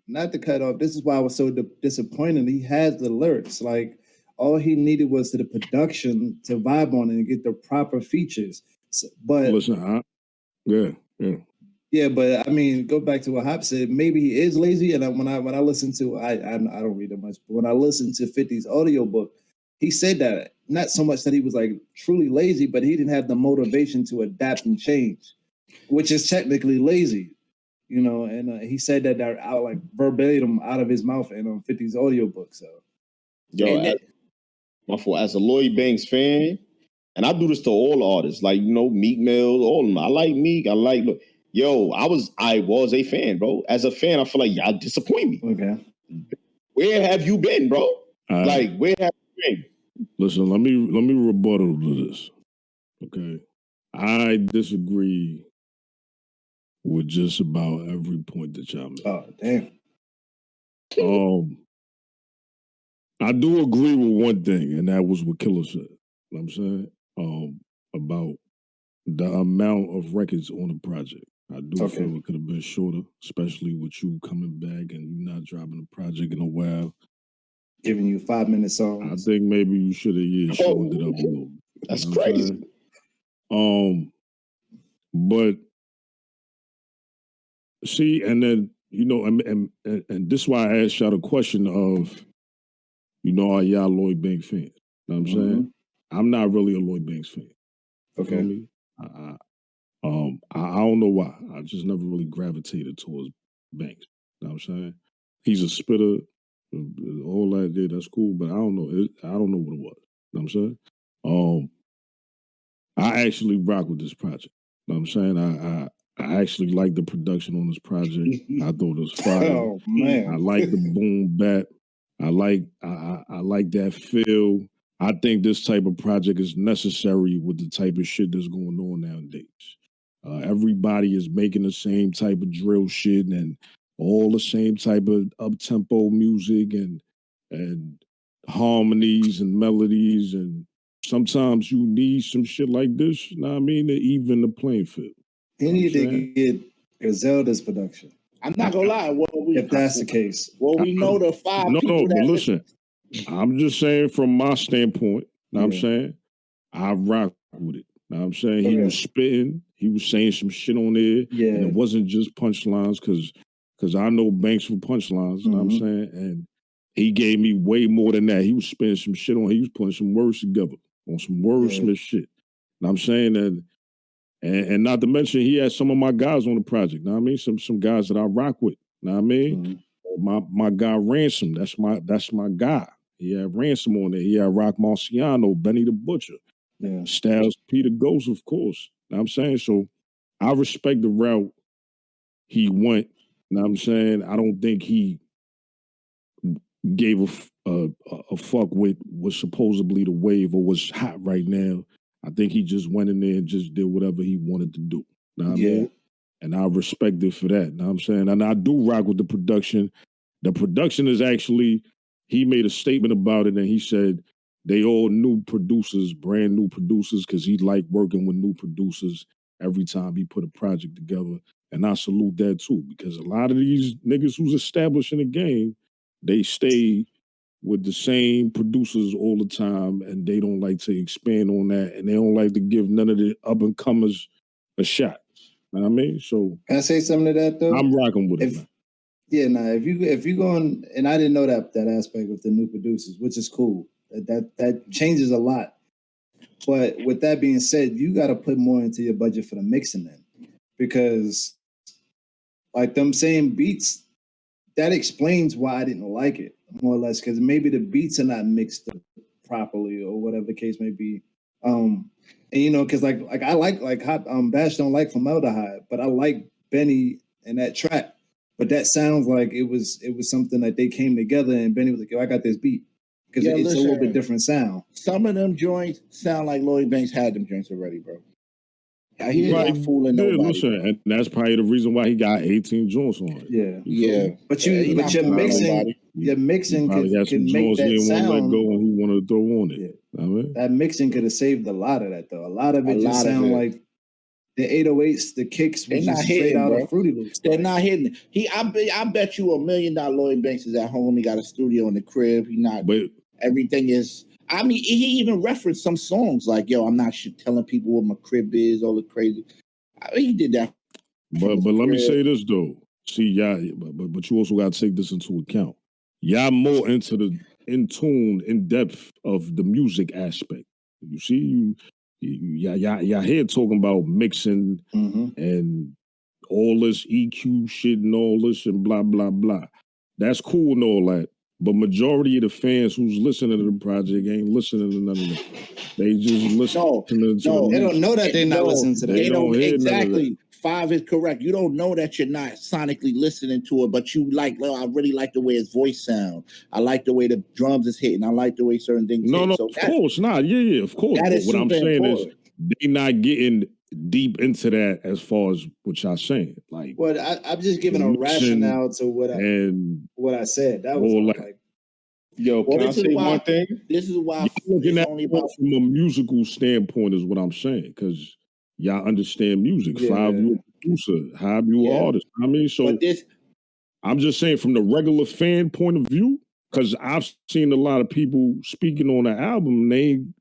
[SPEAKER 2] not to cut off. This is why I was so disappointed. He has the lyrics. Like all he needed was the production to vibe on it and get the proper features. But
[SPEAKER 4] listen,
[SPEAKER 2] yeah, but I mean, go back to what Hop said. Maybe he is lazy. And when I listen to, I don't read that much, but when I listen to 50's audiobook, he said that not so much that he was like truly lazy, but he didn't have the motivation to adapt and change, which is technically lazy, And he said that out like verbatim out of his mouth and on 50's audiobook. So,
[SPEAKER 3] My fault. As a Lloyd Banks fan, and I do this to all artists, like, you know, Meek Mill, all of them. I like Meek. I like, I was a fan, bro. As a fan, I feel like y'all disappoint me.
[SPEAKER 2] Okay.
[SPEAKER 3] Where have you been, bro? Like, where have you been?
[SPEAKER 4] Listen, let me rebuttal to this. Okay. I disagree with just about every point that y'all made.
[SPEAKER 2] Oh, damn.
[SPEAKER 4] I do agree with one thing, and that was what Killer said. You know what I'm saying? About the amount of records on the project. I do feel it could have been shorter, especially with you coming back and you not dropping a project in a while.
[SPEAKER 2] Giving you 5-minute songs.
[SPEAKER 4] I think maybe you should have shortened it up a little bit.
[SPEAKER 3] That's crazy.
[SPEAKER 4] But see, and then, you know, and this is why I asked y'all the question of, you know, are y'all Lloyd Banks fans? You know what I'm saying? I'm not really a Lloyd Banks fan. You feel me? I don't know why. I just never really gravitated towards Banks. You know what I'm saying? He's a spitter, all that did, that's cool, but I don't know. I don't know what it was. You know what I'm saying? I actually rock with this project. You know what I'm saying? I actually like the production on this project. I thought it was fire.
[SPEAKER 2] Oh, man.
[SPEAKER 4] I like the boom bap. I like that feel. I think this type of project is necessary with the type of shit that's going on nowadays. Everybody is making the same type of drill shit and all the same type of up-tempo music and harmonies and melodies, and sometimes you need some shit like this, you know what I mean, to even the playing field.
[SPEAKER 2] He need to get Griselda's production.
[SPEAKER 1] I'm not gonna lie.
[SPEAKER 2] If that's the case.
[SPEAKER 1] Well, we know the five people
[SPEAKER 4] No,
[SPEAKER 1] that
[SPEAKER 4] but listen, I'm just saying from my standpoint, you know what I'm saying, I rock with it. You know what I'm saying? He was spitting, he was saying some shit on there, and it wasn't just punchlines, because I know Banks for punchlines, you know what I'm saying? And he gave me way more than that. He was spitting some shit on, he was putting some words together on some wordsmith shit. You know what I'm saying? That, and not to mention, he had some of my guys on the project. You know what I mean? Some guys that I rock with. You know what I mean? My guy Ransom, that's my guy. He had Ransom on there. He had Rock Marciano, Benny the Butcher, Styles, Peter Ghost, of course. You know what I'm saying? So I respect the route he went. You know what I'm saying? I don't think he gave a fuck with what's supposedly the wave or what's hot right now. I think he just went in there and just did whatever he wanted to do. You know what I mean? And I respect it for that. You know what I'm saying? And I do rock with the production. The production is actually, he made a statement about it and he said they all new producers, brand new producers, because he liked working with new producers every time he put a project together. And I salute that too, because a lot of these niggas who's established in the game, they stay with the same producers all the time, and they don't like to expand on that, and they don't like to give none of the up-and-comers a shot. You know what I mean? So
[SPEAKER 2] can I say something to that though?
[SPEAKER 4] I'm rocking with it, man.
[SPEAKER 2] Yeah, if you go on, and I didn't know that aspect of the new producers, which is cool. That changes a lot. But with that being said, you got to put more into your budget for the mixing then, because like them same beats, that explains why I didn't like it more or less, because maybe the beats are not mixed properly or whatever the case may be. And you know, because like I like Bash don't like Formaldehyde, but I like Benny and that track. But that sounds like it was something that they came together and Benny was like, yo, I got this beat. Because it's a little bit different sound.
[SPEAKER 1] Some of them joints sound like Lloyd Banks had them joints already, bro. He's not fooling nobody.
[SPEAKER 4] Listen, and that's probably the reason why he got 18 joints on it.
[SPEAKER 2] But your mixing could make that sound.
[SPEAKER 4] Let go and he wanted to throw on it.
[SPEAKER 2] Yeah. I mean? That mixing could have saved a lot of that though. A lot of it just sound like the 808s, the kicks was just straight out of Fruity Loops.
[SPEAKER 1] They're not hitting. I bet you $1 million Lloyd Banks is at home. He got a studio in the crib. Everything is. I mean, he even referenced some songs like, "Yo, I'm not telling people what my crib is." All the crazy. He did that.
[SPEAKER 4] But let me say this though. See, y'all, but you also got to take this into account. Y'all more into the in depth of the music aspect. You see, y'all here talking about mixing and all this EQ shit and all this and blah blah blah. That's cool and all that. But majority of the fans who's listening to the project ain't listening to none of it. They just listen to the
[SPEAKER 2] they don't know that they're not listening to that.
[SPEAKER 4] They don't hear
[SPEAKER 1] exactly. 5 is correct. You don't know that you're not sonically listening to it, but you like, well, I really like the way his voice sound. I like the way the drums is hitting. I like the way certain things hit.
[SPEAKER 4] No,
[SPEAKER 1] so
[SPEAKER 4] of course not. Yeah, of course. But what I'm saying is they not getting deep into that as far as what y'all saying. Like,
[SPEAKER 2] well, I'm just giving a rationale to what I said. That was like
[SPEAKER 3] yo, can I say one thing?
[SPEAKER 1] This is why
[SPEAKER 4] you're looking at it from a musical standpoint is what I'm saying, because y'all understand music.
[SPEAKER 2] Yeah.
[SPEAKER 4] 5, you a producer. Hive, you an artist. I mean, so I'm just saying from the regular fan point of view, because I've seen a lot of people speaking on the album, they ain't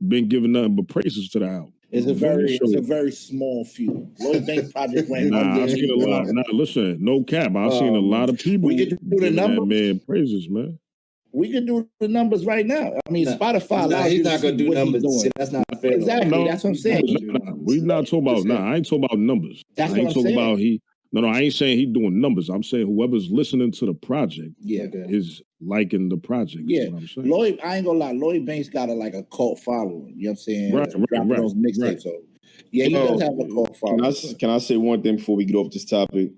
[SPEAKER 4] been giving nothing but praises to the album.
[SPEAKER 1] It's a very small few. Lloyd Banks project went
[SPEAKER 4] I've seen a lot. Nah, listen, no cap. I've seen a lot of people.
[SPEAKER 1] We can do the numbers.
[SPEAKER 4] Man, praises, man.
[SPEAKER 1] We can do the numbers right now. I mean, Spotify.
[SPEAKER 2] He's not going to do numbers. See, that's not fair.
[SPEAKER 1] Exactly.
[SPEAKER 4] No,
[SPEAKER 1] that's what I'm saying.
[SPEAKER 4] We're not talking about. I ain't talking about numbers.
[SPEAKER 1] That's
[SPEAKER 4] I ain't
[SPEAKER 1] what I'm
[SPEAKER 4] talking
[SPEAKER 1] saying.
[SPEAKER 4] about No, I ain't saying he doing numbers. I'm saying whoever's listening to the project is liking the project.
[SPEAKER 1] Yeah,
[SPEAKER 4] is what I'm saying.
[SPEAKER 1] Lloyd, I ain't gonna lie. Lloyd Banks got a cult following. You know what I'm saying?
[SPEAKER 4] Right.
[SPEAKER 1] Those mixtapes. So yeah, he does have a cult following.
[SPEAKER 3] Can I say one thing before we get off this topic?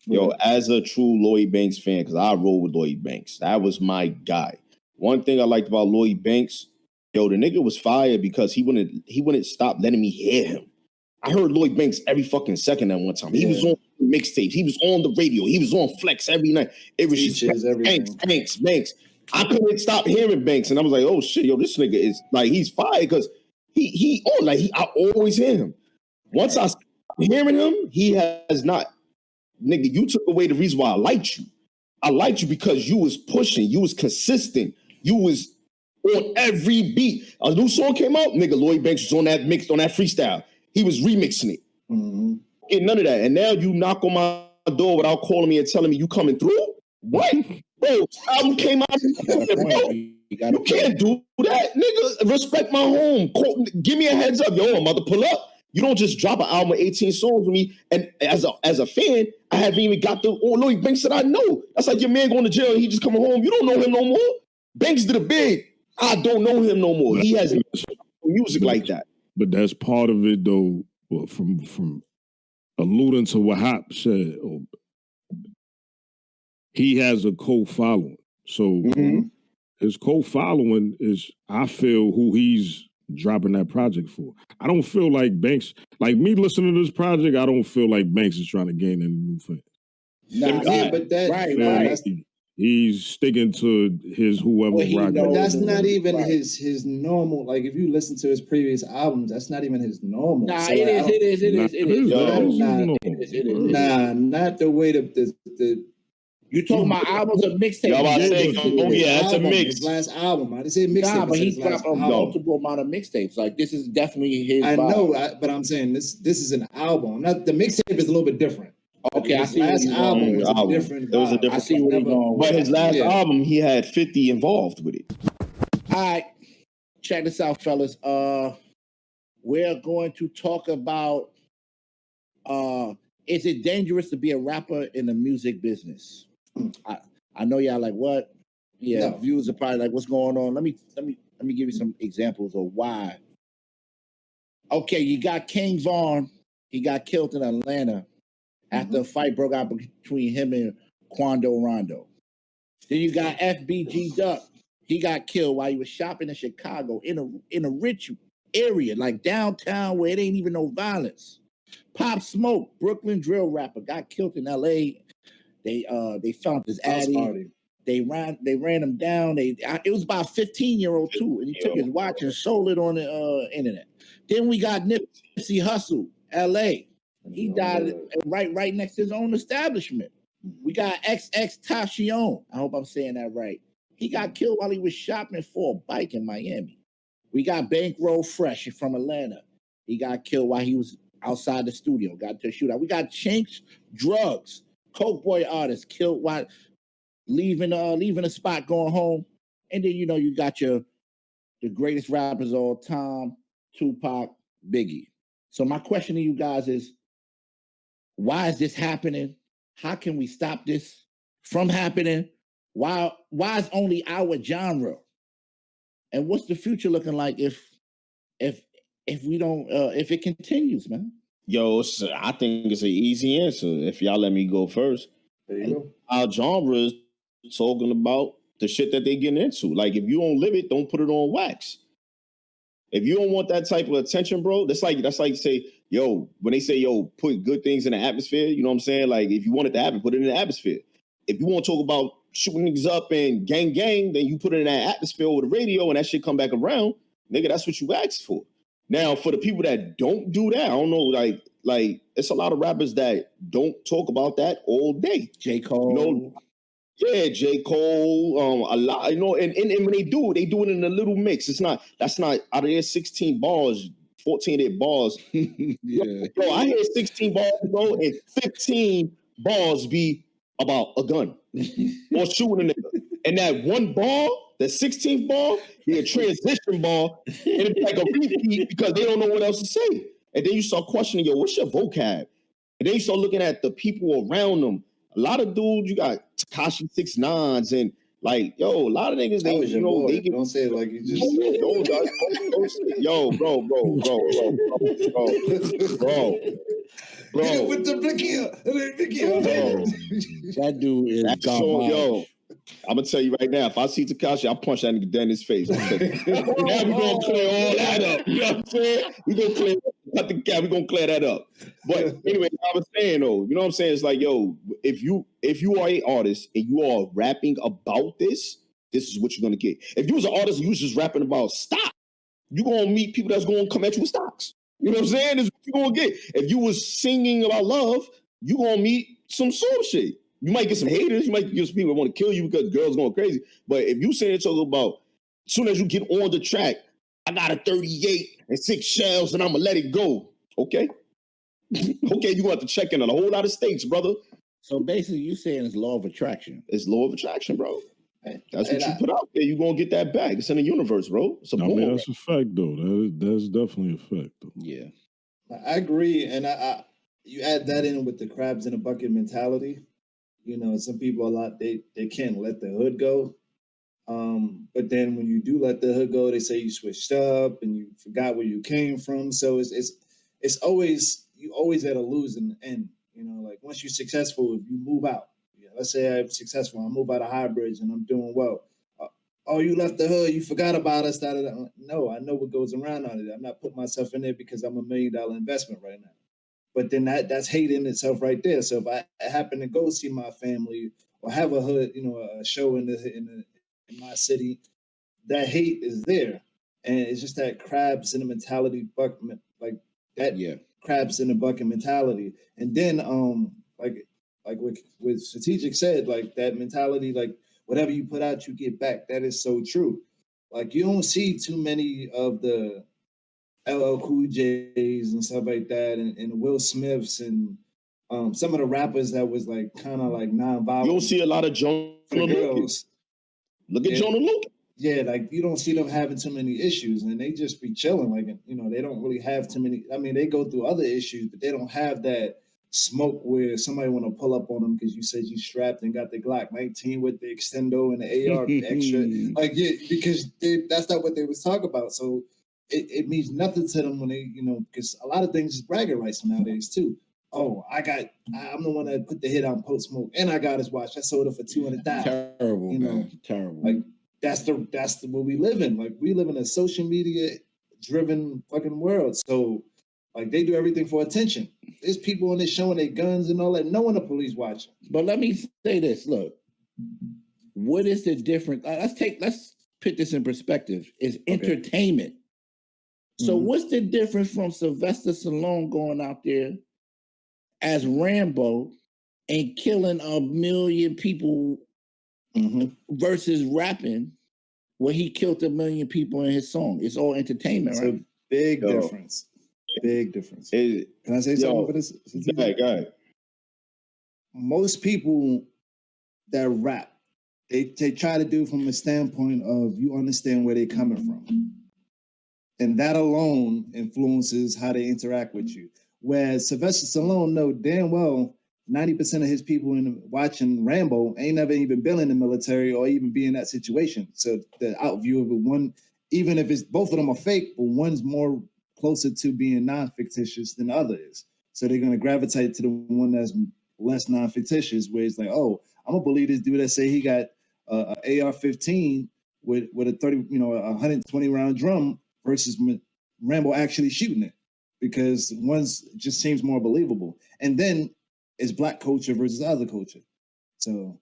[SPEAKER 3] Yo, as a true Lloyd Banks fan, because I roll with Lloyd Banks, that was my guy. One thing I liked about Lloyd Banks, yo, the nigga was fired because he wouldn't stop letting me hear him. I heard Lloyd Banks every fucking second at one time. He was on mixtapes. He was on the radio. He was on Flex every night. It was just Banks. I couldn't stop hearing Banks, and I was like, oh shit, yo, this nigga is like, he's fired because he on, like, I always hear him. Once I stopped hearing him, he has not. Nigga, you took away the reason why I liked you. I liked you because you was pushing, you was consistent, you was on every beat. A new song came out, nigga, Lloyd Banks was on that mix, on that freestyle. He was remixing it. Getting none of that. And now you knock on my door without calling me and telling me you coming through? What? Bro, album came out. You can't do that, nigga. Respect my home. Give me a heads up. Yo, I'm about to pull up. You don't just drop an album with 18 songs with me. And as a fan, I haven't even got the Lloyd Banks that I know. That's like your man going to jail and he just coming home. You don't know him no more. Banks did a big. I don't know him no more. He has music like that.
[SPEAKER 4] But that's part of it, though, from alluding to what Hop said. He has a co-following. So his co-following is, I feel, who he's dropping that project for. I don't feel like Banks, like me listening to this project, I don't feel like Banks is trying to gain any new fans.
[SPEAKER 2] But that's
[SPEAKER 4] he's sticking to his whoever rock.
[SPEAKER 2] But that's not even his normal. Like, if you listen to his previous albums, that's not even his normal.
[SPEAKER 1] Nah, so it is.
[SPEAKER 2] Nah, not the way the
[SPEAKER 1] you talking about albums or mixtapes?
[SPEAKER 3] Y'all about to say, that's a mix.
[SPEAKER 2] His last album. I didn't say mixtape.
[SPEAKER 1] Nah, but he's dropped a multiple amount of mixtapes. Like, this is definitely his.
[SPEAKER 2] I know, but I'm saying this is an album. Not the mixtape is a little bit different.
[SPEAKER 1] Okay,
[SPEAKER 2] his last album was a different.
[SPEAKER 3] It was a different.
[SPEAKER 1] I see where he's going.
[SPEAKER 3] But his last album, he had 50 involved with it.
[SPEAKER 1] All right, check this out, fellas. We're going to talk about is it dangerous to be a rapper in the music business? I know y'all like, what? Yeah, no. Viewers are probably like, what's going on? Let me give you some examples of why. Okay, you got King Von. He got killed in Atlanta after a fight broke out between him and Quando Rondo. Then you got FBG Duck. He got killed while he was shopping in Chicago in a rich area, like downtown, where it ain't even no violence. Pop Smoke, Brooklyn drill rapper, got killed in L.A. They found his addy. They ran him down. It was about a 15-year-old too, and he took his watch and sold it on the internet. Then we got Nipsey Hussle, L.A. He died right next to his own establishment. We got XXXTentacion. I hope I'm saying that right. He got killed while he was shopping for a bike in Miami. We got Bankroll Fresh from Atlanta. He got killed while he was outside the studio. Got to a shootout. We got Chinks Drugs, Coke Boy artist, killed while leaving a spot, going home. And then you got the greatest rappers of all time, Tupac, Biggie. So my question to you guys is, why is this happening? How can we stop this from happening? Why is only our genre? And what's the future looking like if we don't if it continues, man?
[SPEAKER 3] Yo, I think it's an easy answer. If y'all let me go first,
[SPEAKER 2] there you go.
[SPEAKER 3] Our genre is talking about the shit that they getting into. Like, if you don't live it, don't put it on wax. If you don't want that type of attention, bro, that's like say, yo, when they say, yo, put good things in the atmosphere, you know what I'm saying? Like, if you want it to happen, put it in the atmosphere. If you want to talk about shooting niggas up and gang, then you put it in that atmosphere over the radio and that shit come back around, nigga, that's what you asked for. Now, for the people that don't do that, I don't know, like it's a lot of rappers that don't talk about that all day.
[SPEAKER 1] J. Cole.
[SPEAKER 3] You know, yeah, J. Cole, a lot, you know, and when they do it in a little mix. That's not out of their 16 bars, 14 of their bars.
[SPEAKER 1] Yeah.
[SPEAKER 3] Yo, I hear 16 bars, bro, and 15 bars be about a gun or shooting a nigga. And that one bar, that 16th bar, be a transition bar, and it'd be like a repeat because they don't know what else to say. And then you start questioning, yo, what's your vocab? And then you start looking at the people around them. A lot of dudes, you got Tekashi 6ix9ines and like, yo, a lot of niggas, they, you know, they
[SPEAKER 2] don't say it like you just
[SPEAKER 3] don't say it. Yo, bro.
[SPEAKER 2] With the blicky up.
[SPEAKER 1] That dude is garbage.
[SPEAKER 3] Yo, I'm gonna tell you right now, if I see Tekashi, I'll punch that nigga dead in his face. Now we're gonna clear all that up. You know what I'm saying? We're gonna clear we're gonna clear that up. But anyway, I was saying though, you know what I'm saying? It's like, yo, if you are an artist and you are rapping about this is what you're gonna get. If you was an artist and you was just rapping about stock, you're gonna meet people that's gonna come at you with stocks. You know what I'm saying? Is what you're gonna get. If you was singing about love, you're gonna meet some soft shit. You might get some haters. You might get some people that want to kill you because girls going crazy. But if you say it's all about, as soon as you get on the track, I got a 38 and 6 shells and I'm going to let it go. Okay. Okay, you're going to have to check in on a whole lot of states, brother.
[SPEAKER 1] So basically you saying it's law of attraction.
[SPEAKER 3] It's law of attraction, bro. That's what you put out there. You're going to get that back. It's in the universe, bro. It's a
[SPEAKER 4] mean, that's a fact, though. That's definitely a fact, though.
[SPEAKER 1] Yeah.
[SPEAKER 2] I agree. And you add that in with the crabs in a bucket mentality. You know, some people they can't let the hood go. But then when you do let the hood go, they say you switched up and you forgot where you came from. So it's always, you always at a losing end. You know, like once you're successful, if you move out, let's say I'm successful, I move out of Highbridge and I'm doing well. Oh, you left the hood, you forgot about us. No, I know what goes around on it. I'm not putting myself in there because I'm $1 million investment right now. But then that's hate in itself right there. So if I happen to go see my family or have a hood, you know, a show in my city, that hate is there, and it's just that crabs in the mentality bucket, like that. Yeah, crabs in the bucket mentality. And then like what Strategic said, like that mentality, like whatever you put out, you get back. That is so true. Like you don't see too many of the LL Cool J's and stuff like that, and Will Smiths and some of the rappers that was like kind of like non-violent.
[SPEAKER 3] You don't see a lot of Jonah Lucas. Look at Jonah Lucas.
[SPEAKER 2] Yeah, like you don't see them having too many issues, and they just be chilling. Like, you know, they don't really have too many. I mean, they go through other issues, but they don't have that smoke where somebody want to pull up on them because you said you strapped and got the Glock 19 with the extendo and the AR extra. Like, yeah, because that's not what they was talking about. So it means nothing to them when they, you know, because a lot of things is bragging rights nowadays too. Oh, I'm the one that put the hit on Post Smoke, and I got his watch. I sold it for $200,000.
[SPEAKER 1] Terrible, you know, man. Terrible.
[SPEAKER 2] Like that's the what we live in. Like we live in a social media driven fucking world. So like they do everything for attention. There's people on this showing their guns and all that. No one the police watching.
[SPEAKER 1] But let me say this. Look, what is the difference? Let's put this in perspective. It's entertainment. So what's the difference from Sylvester Stallone going out there as Rambo and killing 1 million people versus rapping where he killed 1 million people in his song? It's all entertainment, right?
[SPEAKER 2] It's a big difference. Big difference. Can I say something for this?
[SPEAKER 3] Go ahead.
[SPEAKER 2] Most people that rap, they try to do it from a standpoint of you understand where they're coming from. And that alone influences how they interact with you. Whereas Sylvester Stallone know damn well 90% of his people in watching Rambo ain't never even been in the military or even be in that situation. So the outview of it, one, even if it's both of them are fake, but one's more closer to being non-fictitious than the other is. So they're gonna gravitate to the one that's less non-fictitious, where it's like, oh, I'm gonna believe this dude that say he got a AR-15 with a 30, a 120 round drum versus Rambo actually shooting it, because one's just seems more believable. And then it's black culture versus other culture, so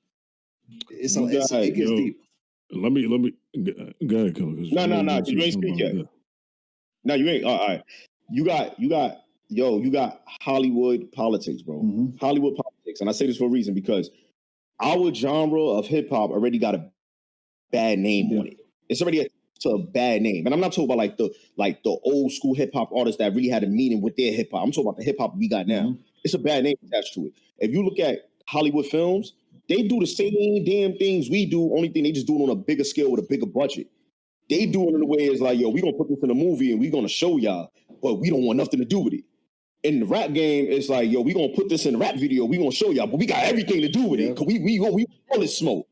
[SPEAKER 2] it gets deep.
[SPEAKER 4] Let me go ahead, Killer.
[SPEAKER 3] No, you ain't speak yet. No, you ain't. All right, you got Hollywood politics, bro.
[SPEAKER 2] Mm-hmm.
[SPEAKER 3] Hollywood politics, and I say this for a reason, because our genre of hip hop already got a bad name on it. It's already a bad name, and I'm not talking about like the old school hip hop artists that really had a meaning with their hip hop. I'm talking about the hip hop we got now. Mm-hmm. It's a bad name attached to it. If you look at Hollywood films, they do the same damn things we do. Only thing, they just do it on a bigger scale with a bigger budget. They do it in a way is like, yo, we gonna put this in a movie and we gonna show y'all, but we don't want nothing to do with it. In the rap game, it's like, yo, we gonna put this in a rap video, we gonna show y'all, but we got everything to do with it. Cause we all this smoke.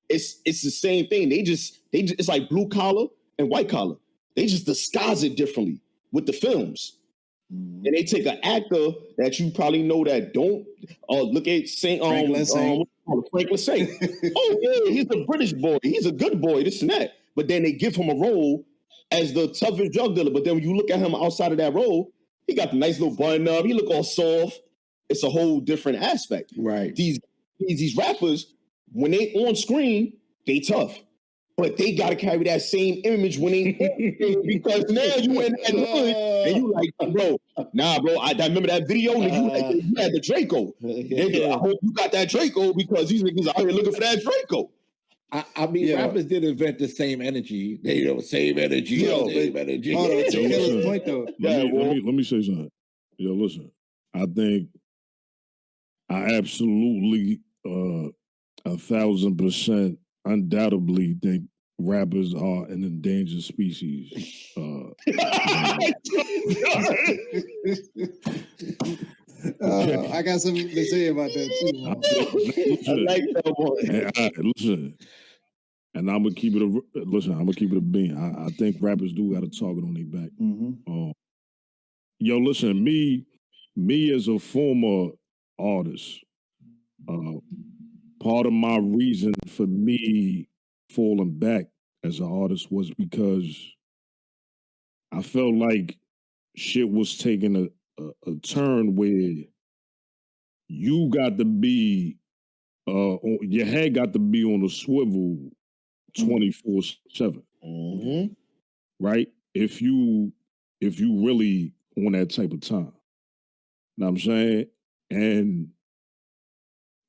[SPEAKER 3] It's the same thing. They just it's like blue collar and white collar. They just disguise it differently with the films. And they take an actor that you probably know that don't look at Franklin Saint. Oh yeah, he's a British boy. He's a good boy. This and that. But then they give him a role as the toughest drug dealer. But then when you look at him outside of that role, he got the nice little button up. He look all soft. It's a whole different aspect.
[SPEAKER 1] Right.
[SPEAKER 3] These rappers, when they on screen, they tough. But they gotta carry that same image when they because now you in that hood and you like, bro, I remember that video and you had the Draco. Nigga, I hope you got that Draco because these niggas out here looking for that Draco.
[SPEAKER 1] I mean, rappers did invent the same energy. They same energy. Same energy.
[SPEAKER 2] Hold on, to Killer's point though.
[SPEAKER 4] Let me say something. Yo, listen. I think I absolutely 1,000% undoubtedly think rappers are an endangered species.
[SPEAKER 2] I got something to say about that too.
[SPEAKER 3] I like that one.
[SPEAKER 4] Listen, and I'm gonna keep it. I'm gonna keep it a bean. I think rappers do got a target on their back.
[SPEAKER 2] Mm-hmm.
[SPEAKER 4] Yo, listen, me as a former artist, part of my reason for me falling back as an artist was because I felt like shit was taking a turn where you got to be, your head got to be on a swivel 24/7.
[SPEAKER 3] Mm-hmm.
[SPEAKER 4] Right? If you really on that type of time. Know what I'm saying? And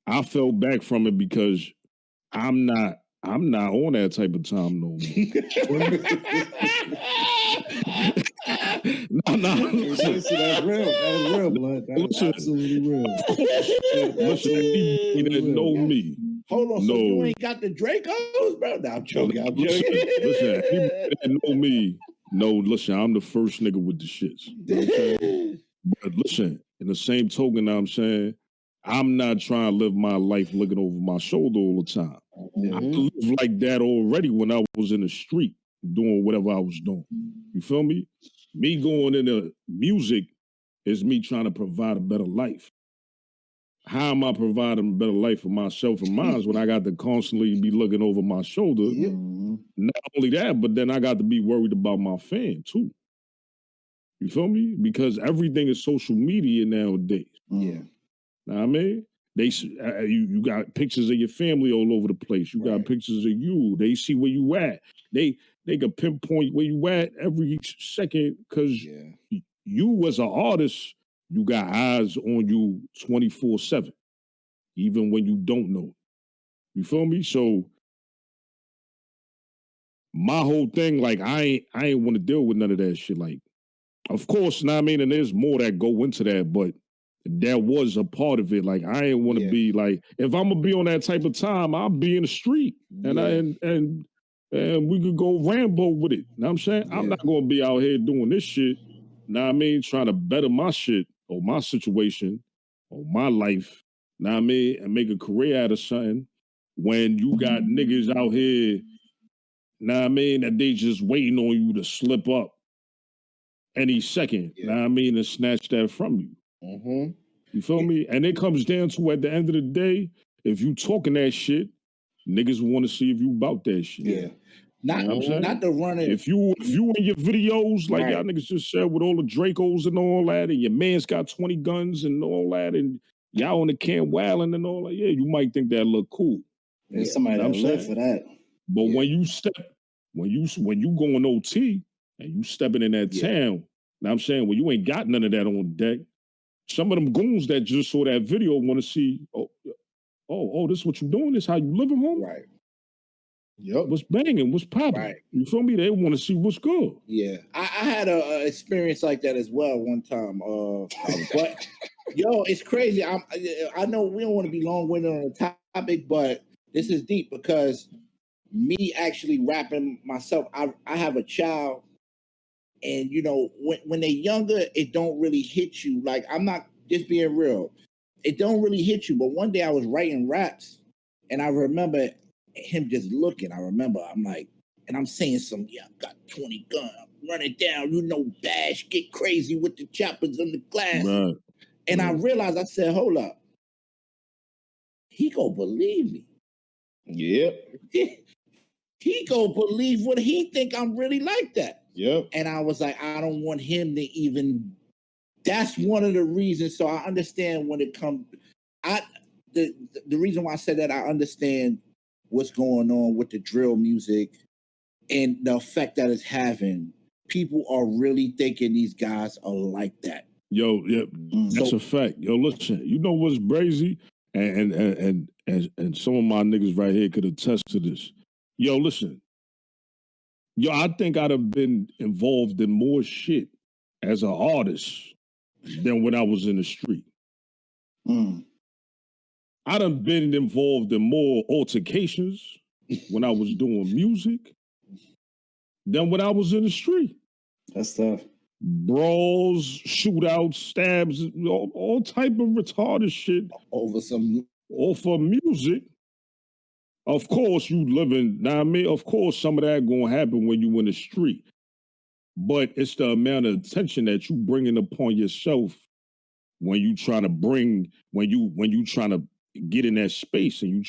[SPEAKER 4] I fell back from it because I'm not on that type of time no more. No.
[SPEAKER 2] That's real. That's real, blood. That's absolutely real.
[SPEAKER 4] Listen, anybody that know me.
[SPEAKER 1] Hold on, so you ain't got the Dracos, bro? No, I'm joking.
[SPEAKER 4] Listen, anybody that know me, listen, I'm the first nigga with the shits. You know what I'm saying? But listen, in the same token, I'm saying, I'm not trying to live my life looking over my shoulder all the time. Mm-hmm. I lived like that already when I was in the street doing whatever I was doing. You feel me? Me going into music is me trying to provide a better life. How am I providing a better life for myself and mine when I got to constantly be looking over my shoulder? Mm-hmm. Not only that, but then I got to be worried about my fan too. You feel me? Because everything is social media nowadays.
[SPEAKER 2] Yeah.
[SPEAKER 4] Know what I mean? You got pictures of your family all over the place. You got pictures of you. They see where you at. They can pinpoint where you at every second because you as an artist, you got eyes on you 24/7, even when you don't know. You feel me? So my whole thing, like I ain't want to deal with none of that shit. Like, of course, know what I mean, and there's more that go into that, but that was a part of it. Like I ain't want to be like, if I'm gonna be on that type of time, I'll be in the street and we could go Rambo with it. Know what I'm saying? I'm not gonna be out here doing this shit. Know what I mean? Trying to better my shit or my situation or my life. Know what I mean? And make a career out of something when you got niggas out here, know what I mean, that they just waiting on you to slip up any second, know what I mean, and snatch that from you.
[SPEAKER 3] Mm-hmm.
[SPEAKER 4] You feel me? And it comes down to at the end of the day, if you talking that shit, niggas want to see if you about that shit.
[SPEAKER 1] Yeah. Not,
[SPEAKER 4] you know what I'm saying?
[SPEAKER 1] not the running.
[SPEAKER 4] If you in your videos, like y'all niggas just said, with all the Dracos and all that, and your man's got 20 guns and all that, and y'all on the camp wilding and all that, yeah, you might think that look cool.
[SPEAKER 2] There's somebody that live for that.
[SPEAKER 4] But when you going OT and you stepping in that town, know what I'm saying, when you ain't got none of that on deck, some of them goons that just saw that video want to see, oh, this is what you doing? This how you living, home?
[SPEAKER 1] Right.
[SPEAKER 3] Yep.
[SPEAKER 4] What's banging? What's popping?
[SPEAKER 1] Right.
[SPEAKER 4] You feel me? They want to see what's good.
[SPEAKER 1] Yeah. I had a experience like that as well one time. But yo, it's crazy. I know we don't want to be long-winded on the topic, but this is deep because me actually rapping myself, I have a child, and you know, when they're younger, it don't really hit you. Like, I'm not just being real. It don't really hit you. But one day I was writing raps, and I remember him just looking. I'm like, and I'm saying some, I got 20 guns, running down, bash, get crazy with the choppers on the glass.
[SPEAKER 4] Right.
[SPEAKER 1] And I realized, I said, hold up. He gonna believe me.
[SPEAKER 3] Yep.
[SPEAKER 1] He gonna believe what he think I'm really like that.
[SPEAKER 3] Yep.
[SPEAKER 1] And I was like, I don't want him to even, that's one of the reasons. So I understand when it comes, the reason why I said that, I understand what's going on with the drill music and the effect that it's having. People are really thinking these guys are like that.
[SPEAKER 4] Yo, yeah, that's a fact. Yo, listen, you know what's crazy? And some of my niggas right here could attest to this. Yo, listen. Yo, I think I'd have been involved in more shit as an artist than when I was in the street. I done been involved in more altercations when I was doing music than when I was in the street.
[SPEAKER 2] That's tough.
[SPEAKER 4] Brawls, shootouts, stabs, all type of retarded shit. Or for music. Of course, you living, now I mean, of course, some of that gonna happen when you in the street. But it's the amount of attention that you bringing upon yourself when you trying to when you trying to get in that space and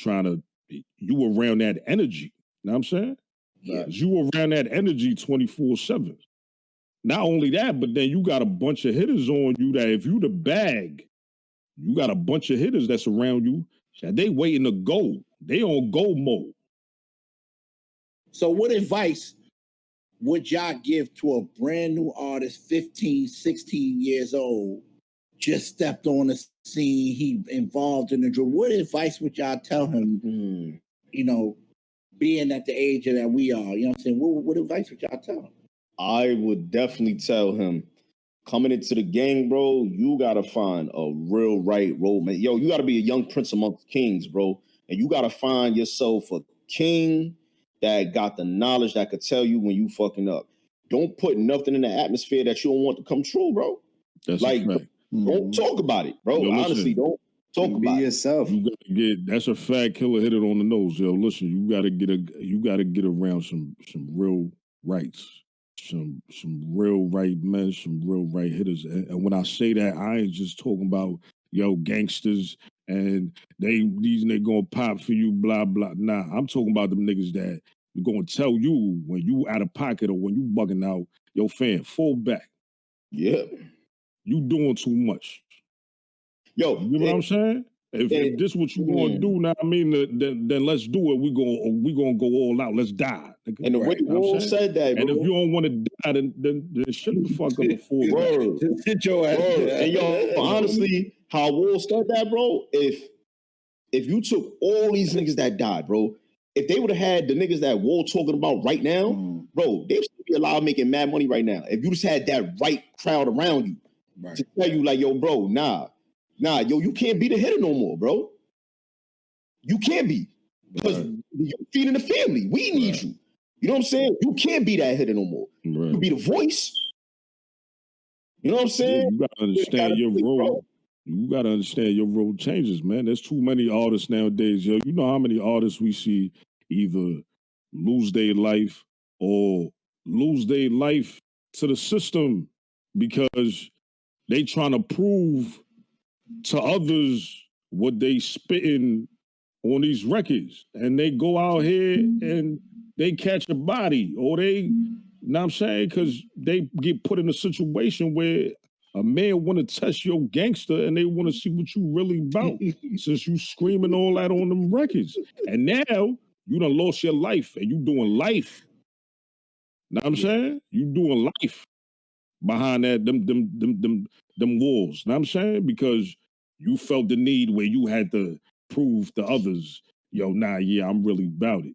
[SPEAKER 4] you around that energy. You know what I'm saying?
[SPEAKER 1] Yeah.
[SPEAKER 4] You around that energy 24/7. Not only that, but then you got a bunch of hitters on you that if you the bag, you got a bunch of hitters that's around you that they waiting to go. They on go mode.
[SPEAKER 1] So what advice would y'all give to a brand new artist, 15, 16 years old, just stepped on the scene, he involved in the drill? What advice would y'all tell him, being at the age that we are? You know what I'm saying? What advice would y'all tell him?
[SPEAKER 3] I would definitely tell him, coming into the game, bro, you gotta find a real right role, man. Yo, you gotta be a young prince amongst kings, bro. And you gotta find yourself a king that got the knowledge that could tell you when you fucking up. Don't put nothing in the atmosphere that you don't want to come true, bro.
[SPEAKER 4] That's
[SPEAKER 3] like, don't talk about it, bro.
[SPEAKER 4] Yo,
[SPEAKER 3] honestly, don't talk about it.
[SPEAKER 2] Yourself.
[SPEAKER 4] You gotta get, that's a fact. Killer hit it on the nose. Yo, listen, you gotta get around some real rights. Some real right men, some real right hitters. And when I say that, I ain't just talking about, gangsters and these niggas gonna pop for you, blah, blah. Nah, I'm talking about them niggas that gonna tell you when you out of pocket or when you bugging out, yo, fam, fall back.
[SPEAKER 3] Yeah.
[SPEAKER 4] You doing too much.
[SPEAKER 3] Yo,
[SPEAKER 4] you know what I'm saying? If this what you gonna do, now I mean, then let's do it. We gonna go all out. Let's die. Nigga.
[SPEAKER 3] And the way Wall said that, bro.
[SPEAKER 4] And if you don't want to die, then shut the fuck up before.
[SPEAKER 1] Sit your ass.
[SPEAKER 3] And yo, honestly, how Wall said that, bro. If you took all these niggas that died, bro, if they would have had the niggas that Wall talking about right now, bro, they should be alive making mad money right now. If you just had that right crowd around you to tell you like, yo, bro, nah, yo, you can't be the hitter no more, bro. You can't be. Because you're feeding the family. We need you. You know what I'm saying? You can't be that hitter no more. You be the voice. You know what I'm saying?
[SPEAKER 4] You gotta understand your role. You got to understand your road changes, man. There's too many artists nowadays, yo. You know how many artists we see either lose their life or lose their life to the system because they trying to prove to others what they spitting on these records. And they go out here and they catch a body or they, you know what I'm saying? Because they get put in a situation where a man want to test your gangster and they want to see what you really about since you screaming all that on them records. And now you done lost your life and you doing life. Know what I'm saying? You doing life behind that them walls. Know what I'm saying? Because you felt the need where you had to prove to others, yo, nah, yeah, I'm really about it.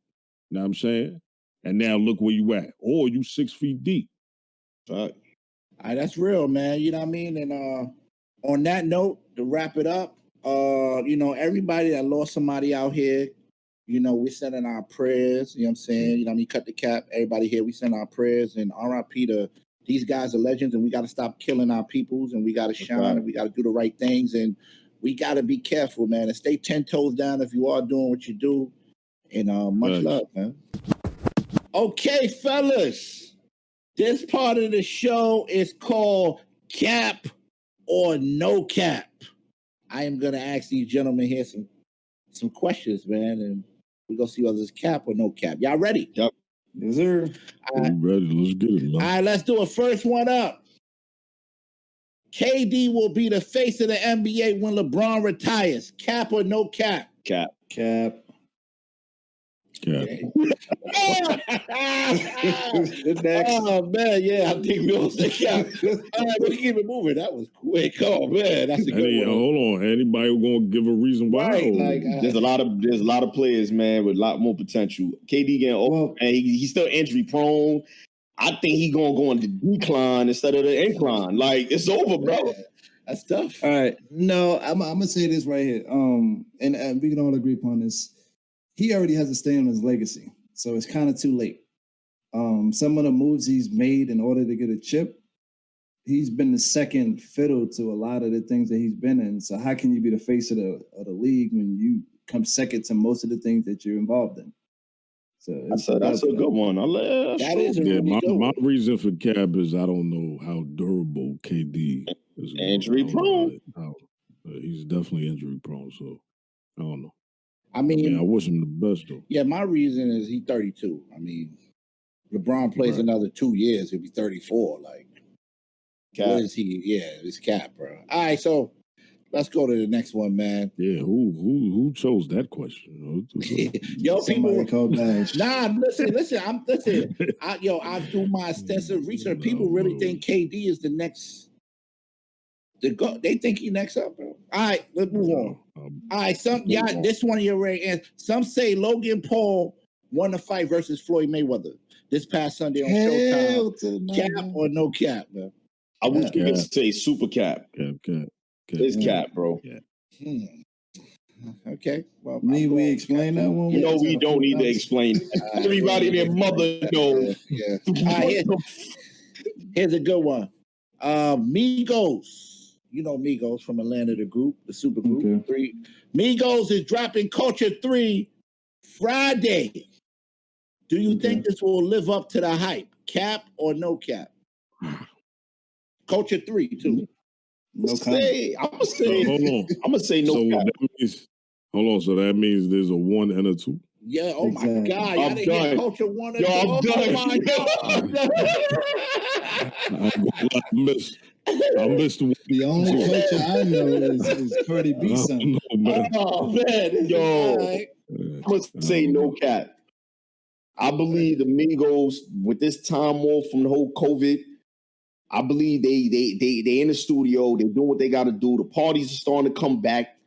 [SPEAKER 4] Know what I'm saying? And now look where you at. Or you 6 feet deep.
[SPEAKER 1] All right, that's real, man. You know what I mean? And on that note, to wrap it up, everybody that lost somebody out here, we're sending our prayers. You know what I'm saying? You know what I mean? Cut the cap. Everybody here, we send our prayers. And RIP to these guys are legends, and we got to stop killing our peoples, and we got to shine, and we got to do the right things, and we got to be careful, man, and stay 10 toes down if you are doing what you do. And much love, man. Okay, fellas. This part of the show is called Cap or No Cap. I am going to ask these gentlemen here some questions, man, and we're going to see whether it's cap or no cap. Y'all ready?
[SPEAKER 3] Yep.
[SPEAKER 2] Yes, sir.
[SPEAKER 4] I'm ready. Let's get it, man.
[SPEAKER 1] All right, let's do it. First one up. KD will be the face of the NBA when LeBron retires. Cap or no cap?
[SPEAKER 3] Cap.
[SPEAKER 2] Cap.
[SPEAKER 1] Okay.
[SPEAKER 2] Next.
[SPEAKER 1] Oh, man, yeah, I think we all say cap. All right, we keep it moving. That was quick. Oh, man, that's a good one.
[SPEAKER 4] Hold on. Anybody going to give a reason why?
[SPEAKER 1] Right,
[SPEAKER 3] there's a lot of players, man, with a lot more potential. KD getting old, and he's still injury prone. I think he's going to go on the decline instead of the incline. Like, it's over, bro.
[SPEAKER 1] Yeah, that's tough.
[SPEAKER 2] All right. No, I'm going to say this right here. And we can all agree upon this. He already has to stay on his legacy. So it's kind of too late. Some of the moves he's made in order to get a chip, he's been the second fiddle to a lot of the things that he's been in. So how can you be the face of the league when you come second to most of the things that you're involved in? So
[SPEAKER 3] that's a good one.
[SPEAKER 4] My reason for cap is I don't know how durable KD is.
[SPEAKER 3] Injury prone.
[SPEAKER 4] He's definitely injury prone, so I don't know.
[SPEAKER 1] I mean,
[SPEAKER 4] I wish him the best, though.
[SPEAKER 1] Yeah, my reason is he's 32. I mean, LeBron plays another 2 years, he'll be 34. Like,
[SPEAKER 3] cap.
[SPEAKER 1] What is he? Yeah, it's cap, bro. All right, so let's go to the next one, man.
[SPEAKER 4] Yeah, who chose that question?
[SPEAKER 1] Yo, people
[SPEAKER 2] called Nash.
[SPEAKER 1] Nah, listen. I do my extensive research. People really think KD is the next. They think he next up, bro. All right, let's move on. All right, this one you're ready. And some say Logan Paul won the fight versus Floyd Mayweather this past Sunday on Showtime. Cap or no cap, man?
[SPEAKER 3] I was going to say super cap.
[SPEAKER 4] Cap.
[SPEAKER 3] It's cap, bro.
[SPEAKER 1] Okay. Well,
[SPEAKER 2] need we explain that one?
[SPEAKER 3] You know, we don't need to explain. Everybody, their mother knows.
[SPEAKER 1] Yeah. Here's a good one. Migos. You know Migos from Atlanta, the group, the super group. Okay. Migos is dropping Culture 3 Friday. Do you think this will live up to the hype? Cap or no cap? Culture 3, too.
[SPEAKER 3] I'm gonna say no cap.
[SPEAKER 4] Hold on, so that means there's a 1 and a 2?
[SPEAKER 1] Yeah, oh my God. Y'all didn't hear Culture 1 and 2.
[SPEAKER 3] I'm done.
[SPEAKER 4] I missed the one.
[SPEAKER 2] The only culture I know is Cardi B son.
[SPEAKER 1] Oh, man.
[SPEAKER 3] I'm going to say no cap. I believe the Migos, with this time off from the whole COVID, I believe they in the studio. They're doing what they got to do. The parties are starting to come back.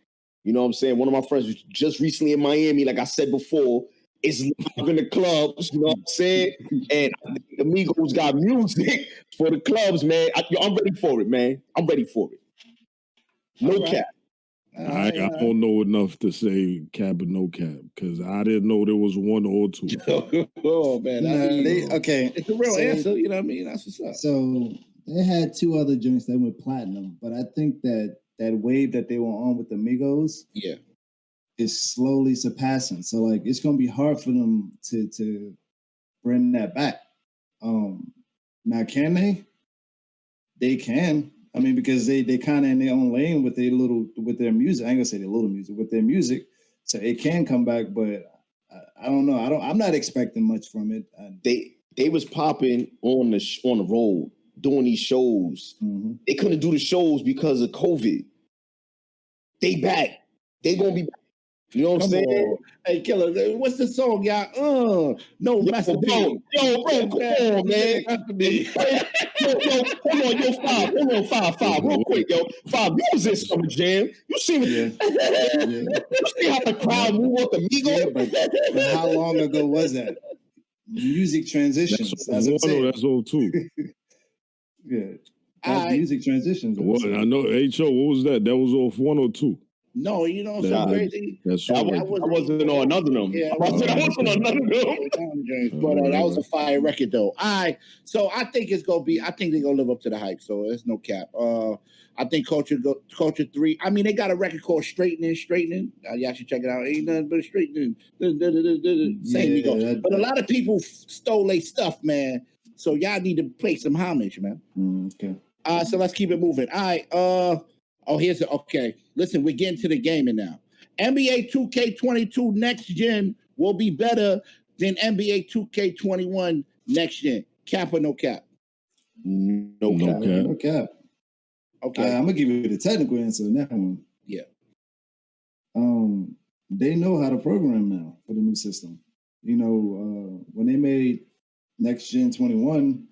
[SPEAKER 3] You know what I'm saying? One of my friends was just recently in Miami, like I said before. It's live in the clubs, you know what I'm saying? And the Migos got music for the clubs, man. I'm ready for it, man. I'm ready for it. No cap.
[SPEAKER 4] I don't know enough to say cap or no cap because I didn't know there was 1 or 2.
[SPEAKER 1] Oh, man.
[SPEAKER 2] Okay.
[SPEAKER 1] It's a real answer, you know what I mean? That's what's up.
[SPEAKER 2] So they had 2 other joints that went platinum, but I think that wave that they were on with the Migos, is slowly surpassing. So like it's gonna be hard for them to bring that back. Now can they? They can. I mean, because they kind of in their own lane with their music. I ain't gonna say their little music with their music, so it can come back. But I don't know. I'm not expecting much from it.
[SPEAKER 3] They was popping on the road doing these shows.
[SPEAKER 2] Mm-hmm.
[SPEAKER 3] They couldn't do the shows because of COVID. They back. They gonna be back. You know what I'm saying?
[SPEAKER 1] On. Hey, Killer, what's the song, y'all? No Master
[SPEAKER 3] bro, come on, man. Hold on, five, real quick, yo. Five, you was in Summer Jam. You see what? You see how the crowd move off the Migos?
[SPEAKER 2] Yeah, but how long ago was that? Music transitions.
[SPEAKER 4] That's old too.
[SPEAKER 2] Music transitions.
[SPEAKER 4] Well, I know H.O. What was that? That was off 102.
[SPEAKER 1] No, you know so crazy.
[SPEAKER 3] I wasn't on none of them.
[SPEAKER 1] Yeah,
[SPEAKER 3] I wasn't on none of them.
[SPEAKER 1] But that was a fire record, though. So I think it's gonna be. I think they're gonna live up to the hype. So there's no cap. I think Culture 3. I mean, they got a record called Straightening. Y'all should check it out. Ain't nothing but straightening. Same Migos. But a lot of people stole their stuff, man. So y'all need to pay some homage, man.
[SPEAKER 2] Okay.
[SPEAKER 1] So let's keep it moving. All right. Okay. Listen, we're getting to the gaming now. NBA 2K22 Next Gen will be better than NBA 2K21 Next Gen. Cap or no cap?
[SPEAKER 2] No cap.
[SPEAKER 1] Okay.
[SPEAKER 2] I'm gonna give you the technical answer on that one.
[SPEAKER 1] Yeah.
[SPEAKER 2] They know how to program now for the new system. You know, when they made Next Gen 21,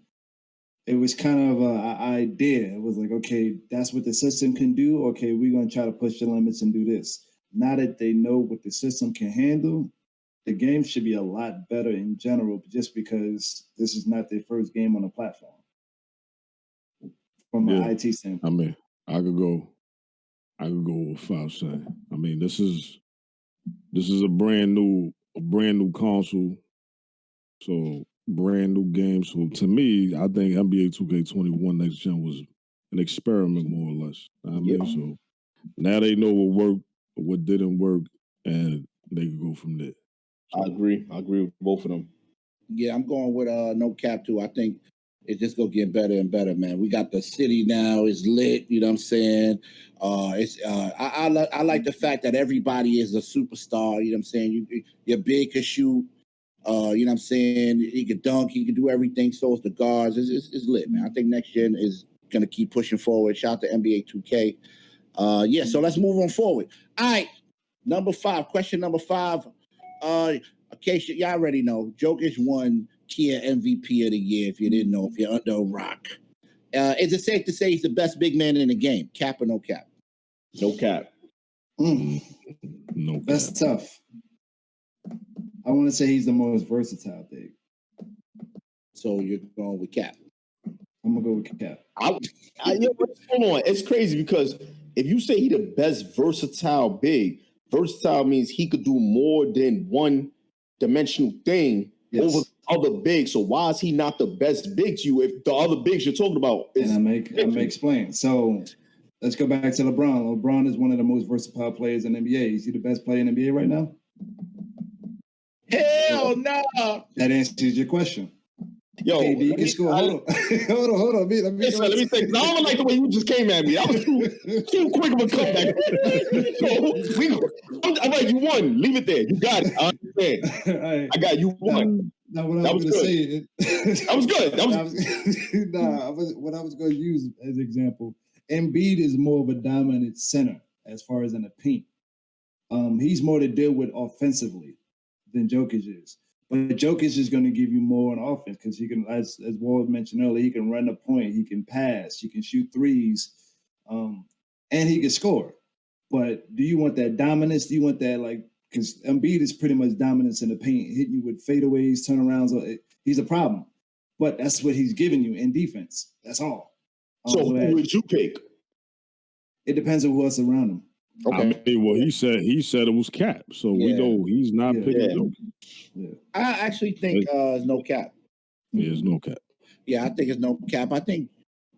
[SPEAKER 2] it was kind of an idea. It was like, okay, that's what the system can do. Okay, we're going to try to push the limits and do this. Now that they know what the system can handle, the game should be a lot better in general, just because this is not their first game on the platform. From an IT standpoint.
[SPEAKER 4] I mean, I could go with 5 saying. I mean, this is a brand new console. So brand new game. So to me, I think NBA 2K21 Next Gen was an experiment, more or less. I mean, so now they know what worked, what didn't work, and they can go from there.
[SPEAKER 3] So, I agree with both of them.
[SPEAKER 1] Yeah, I'm going with no cap too. I think it's just gonna get better and better, man. We got the city now, it's lit, you know what I'm saying? I like the fact that everybody is a superstar, you know what I'm saying? You're big, can shoot. You know what I'm saying? He could dunk, he could do everything. So is the guards. It's lit, man. I think Next Gen is going to keep pushing forward. Shout out to NBA 2K. So let's move on forward. All right, question number 5. In case y'all already know, Jokic won Kia MVP of the year, if you didn't know, if you're under a rock. Is it safe to say he's the best big man in the game? Cap or no cap?
[SPEAKER 3] No cap.
[SPEAKER 4] No cap.
[SPEAKER 2] That's tough. I want to say he's the most versatile big.
[SPEAKER 1] So you're going with cap?
[SPEAKER 2] I'm gonna go with cap.
[SPEAKER 3] Hold on. It's crazy because if you say he the best versatile big, versatile means he could do more than one dimensional thing over other bigs. So why is he not the best big to you if the other bigs you're talking about is?
[SPEAKER 2] And I'm gonna explain. So let's go back to LeBron. LeBron is one of the most versatile players in the NBA. Is he the best player in the NBA right now?
[SPEAKER 1] Hell no.
[SPEAKER 2] That answers your question.
[SPEAKER 3] Yo,
[SPEAKER 2] KD can score. Hold on. Let me
[SPEAKER 3] say. I don't like the way you just came at me. That was too quick of a comeback. I'm like, you won. Leave it there. You got it. I understand.
[SPEAKER 2] Right.
[SPEAKER 3] I got you won.
[SPEAKER 2] Now what I was going to say.
[SPEAKER 3] That was good.
[SPEAKER 2] What I was going to use as an example, Embiid is more of a dominant center as far as in the paint. He's more to deal with offensively than Jokic is. But Jokic is going to give you more on offense because he can, as Ward mentioned earlier, he can run the point, he can pass, he can shoot threes, and he can score. But do you want that dominance? Do you want that, like, because Embiid is pretty much dominance in the paint, hitting you with fadeaways, turnarounds. He's a problem. But that's what he's giving you in defense. That's all.
[SPEAKER 3] So who would you pick?
[SPEAKER 2] It depends on what's around him.
[SPEAKER 4] Okay. I mean, well, he said it was cap, so we know he's not picking.
[SPEAKER 1] Yeah. I actually think it's no cap.
[SPEAKER 4] Yeah, it's no cap.
[SPEAKER 1] Yeah, I think it's no cap. I think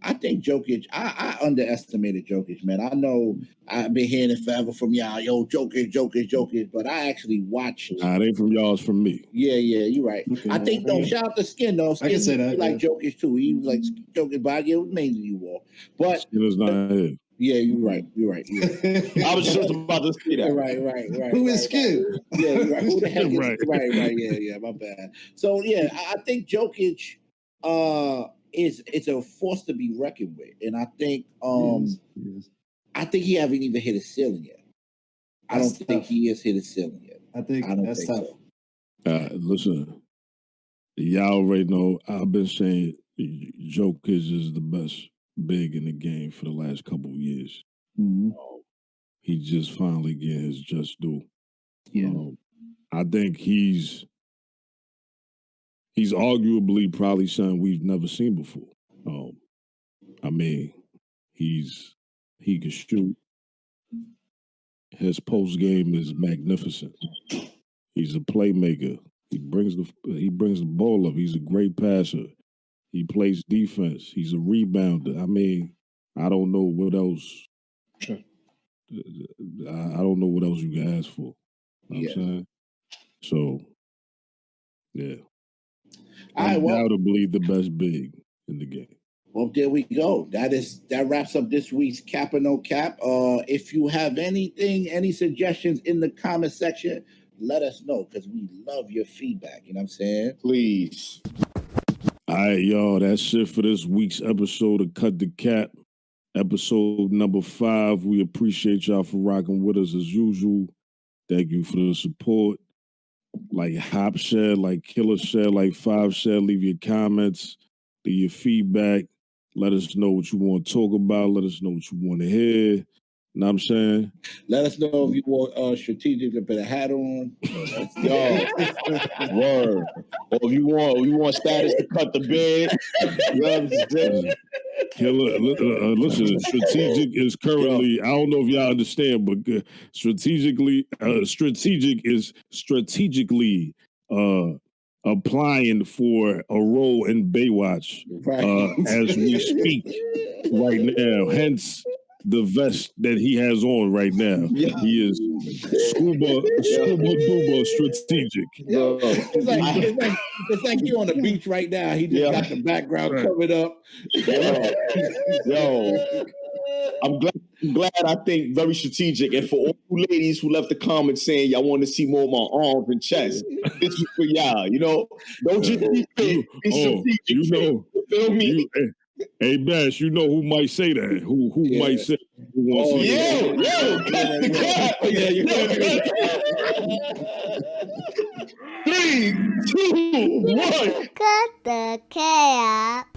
[SPEAKER 1] I think Jokic, I underestimated Jokic, man. I know I've been hearing it forever from y'all. Yo, Jokic. But I actually watched.
[SPEAKER 4] Nah, it ain't from y'all, it's from me.
[SPEAKER 1] Yeah, you're right.
[SPEAKER 2] Okay,
[SPEAKER 1] I think, shout out to Skin, though. Skin,
[SPEAKER 2] I can say that.
[SPEAKER 1] like Jokic, too. He was like Jokic, but I give it mainly you all. But
[SPEAKER 4] Skinner's not here.
[SPEAKER 1] Yeah, you're right.
[SPEAKER 3] I was just about to say that.
[SPEAKER 1] Right.
[SPEAKER 2] Who is Skin?
[SPEAKER 1] Yeah, you're right. Who the heck is
[SPEAKER 4] Right.
[SPEAKER 1] Yeah, my bad. So yeah, I think Jokic is a force to be reckoned with. And I think
[SPEAKER 2] Yes.
[SPEAKER 1] I think he haven't even hit his ceiling yet. I don't think he has hit his ceiling yet.
[SPEAKER 2] I don't that's
[SPEAKER 1] think
[SPEAKER 2] tough.
[SPEAKER 1] so.
[SPEAKER 4] Listen, y'all already know I've been saying Jokic is the best big in the game for the last couple of years.
[SPEAKER 1] Mm-hmm.
[SPEAKER 4] He just finally getting his just due.
[SPEAKER 1] Yeah.
[SPEAKER 4] I think he's arguably probably something we've never seen before. I mean, he can shoot. His post game is magnificent. He's a playmaker. He brings the ball up. He's a great passer. He plays defense. He's a rebounder. I mean, I don't know what else.
[SPEAKER 2] Sure.
[SPEAKER 4] I don't know what else you can ask for. You know what I'm saying? So, yeah. Undoubtedly the best big in the game.
[SPEAKER 1] Well, there we go. That wraps up this week's Cap or No Cap. If you have any suggestions in the comment section, let us know because we love your feedback. You know what I'm saying?
[SPEAKER 3] Please.
[SPEAKER 4] All right, y'all. That's it for this week's episode of Cut the Cap. Episode number 5. We appreciate y'all for rocking with us as usual. Thank you for the support. Like Hop said, like Killer said, like Five said, leave your comments, leave your feedback. Let us know what you want to talk about. Let us know what you want to hear. You know what I'm saying?
[SPEAKER 1] Let us know if you want Strategic to put a hat on.
[SPEAKER 3] Yo, word. Or if you want Status to cut the bed. You know what I'm saying?
[SPEAKER 4] Killer, listen, Strategic is currently, I don't know if y'all understand, but Strategic is strategically applying for a role in Baywatch as we speak right now. Hence the vest that he has on right now. Yeah. He is scuba duba strategic.
[SPEAKER 1] Yo, it's like you on the beach right now. He just got the background covered up.
[SPEAKER 3] Yo. I'm glad I think very strategic. And for all you ladies who left the comments saying y'all want to see more of my arms and chest, this is for y'all. You know, don't just be fit, be strategic.
[SPEAKER 4] You know,
[SPEAKER 3] feel me?
[SPEAKER 4] Hey, Bash, you know who might say that? Who might say? Who wants to
[SPEAKER 3] cut the cap. 3, 2, 1.
[SPEAKER 6] Cut the cap.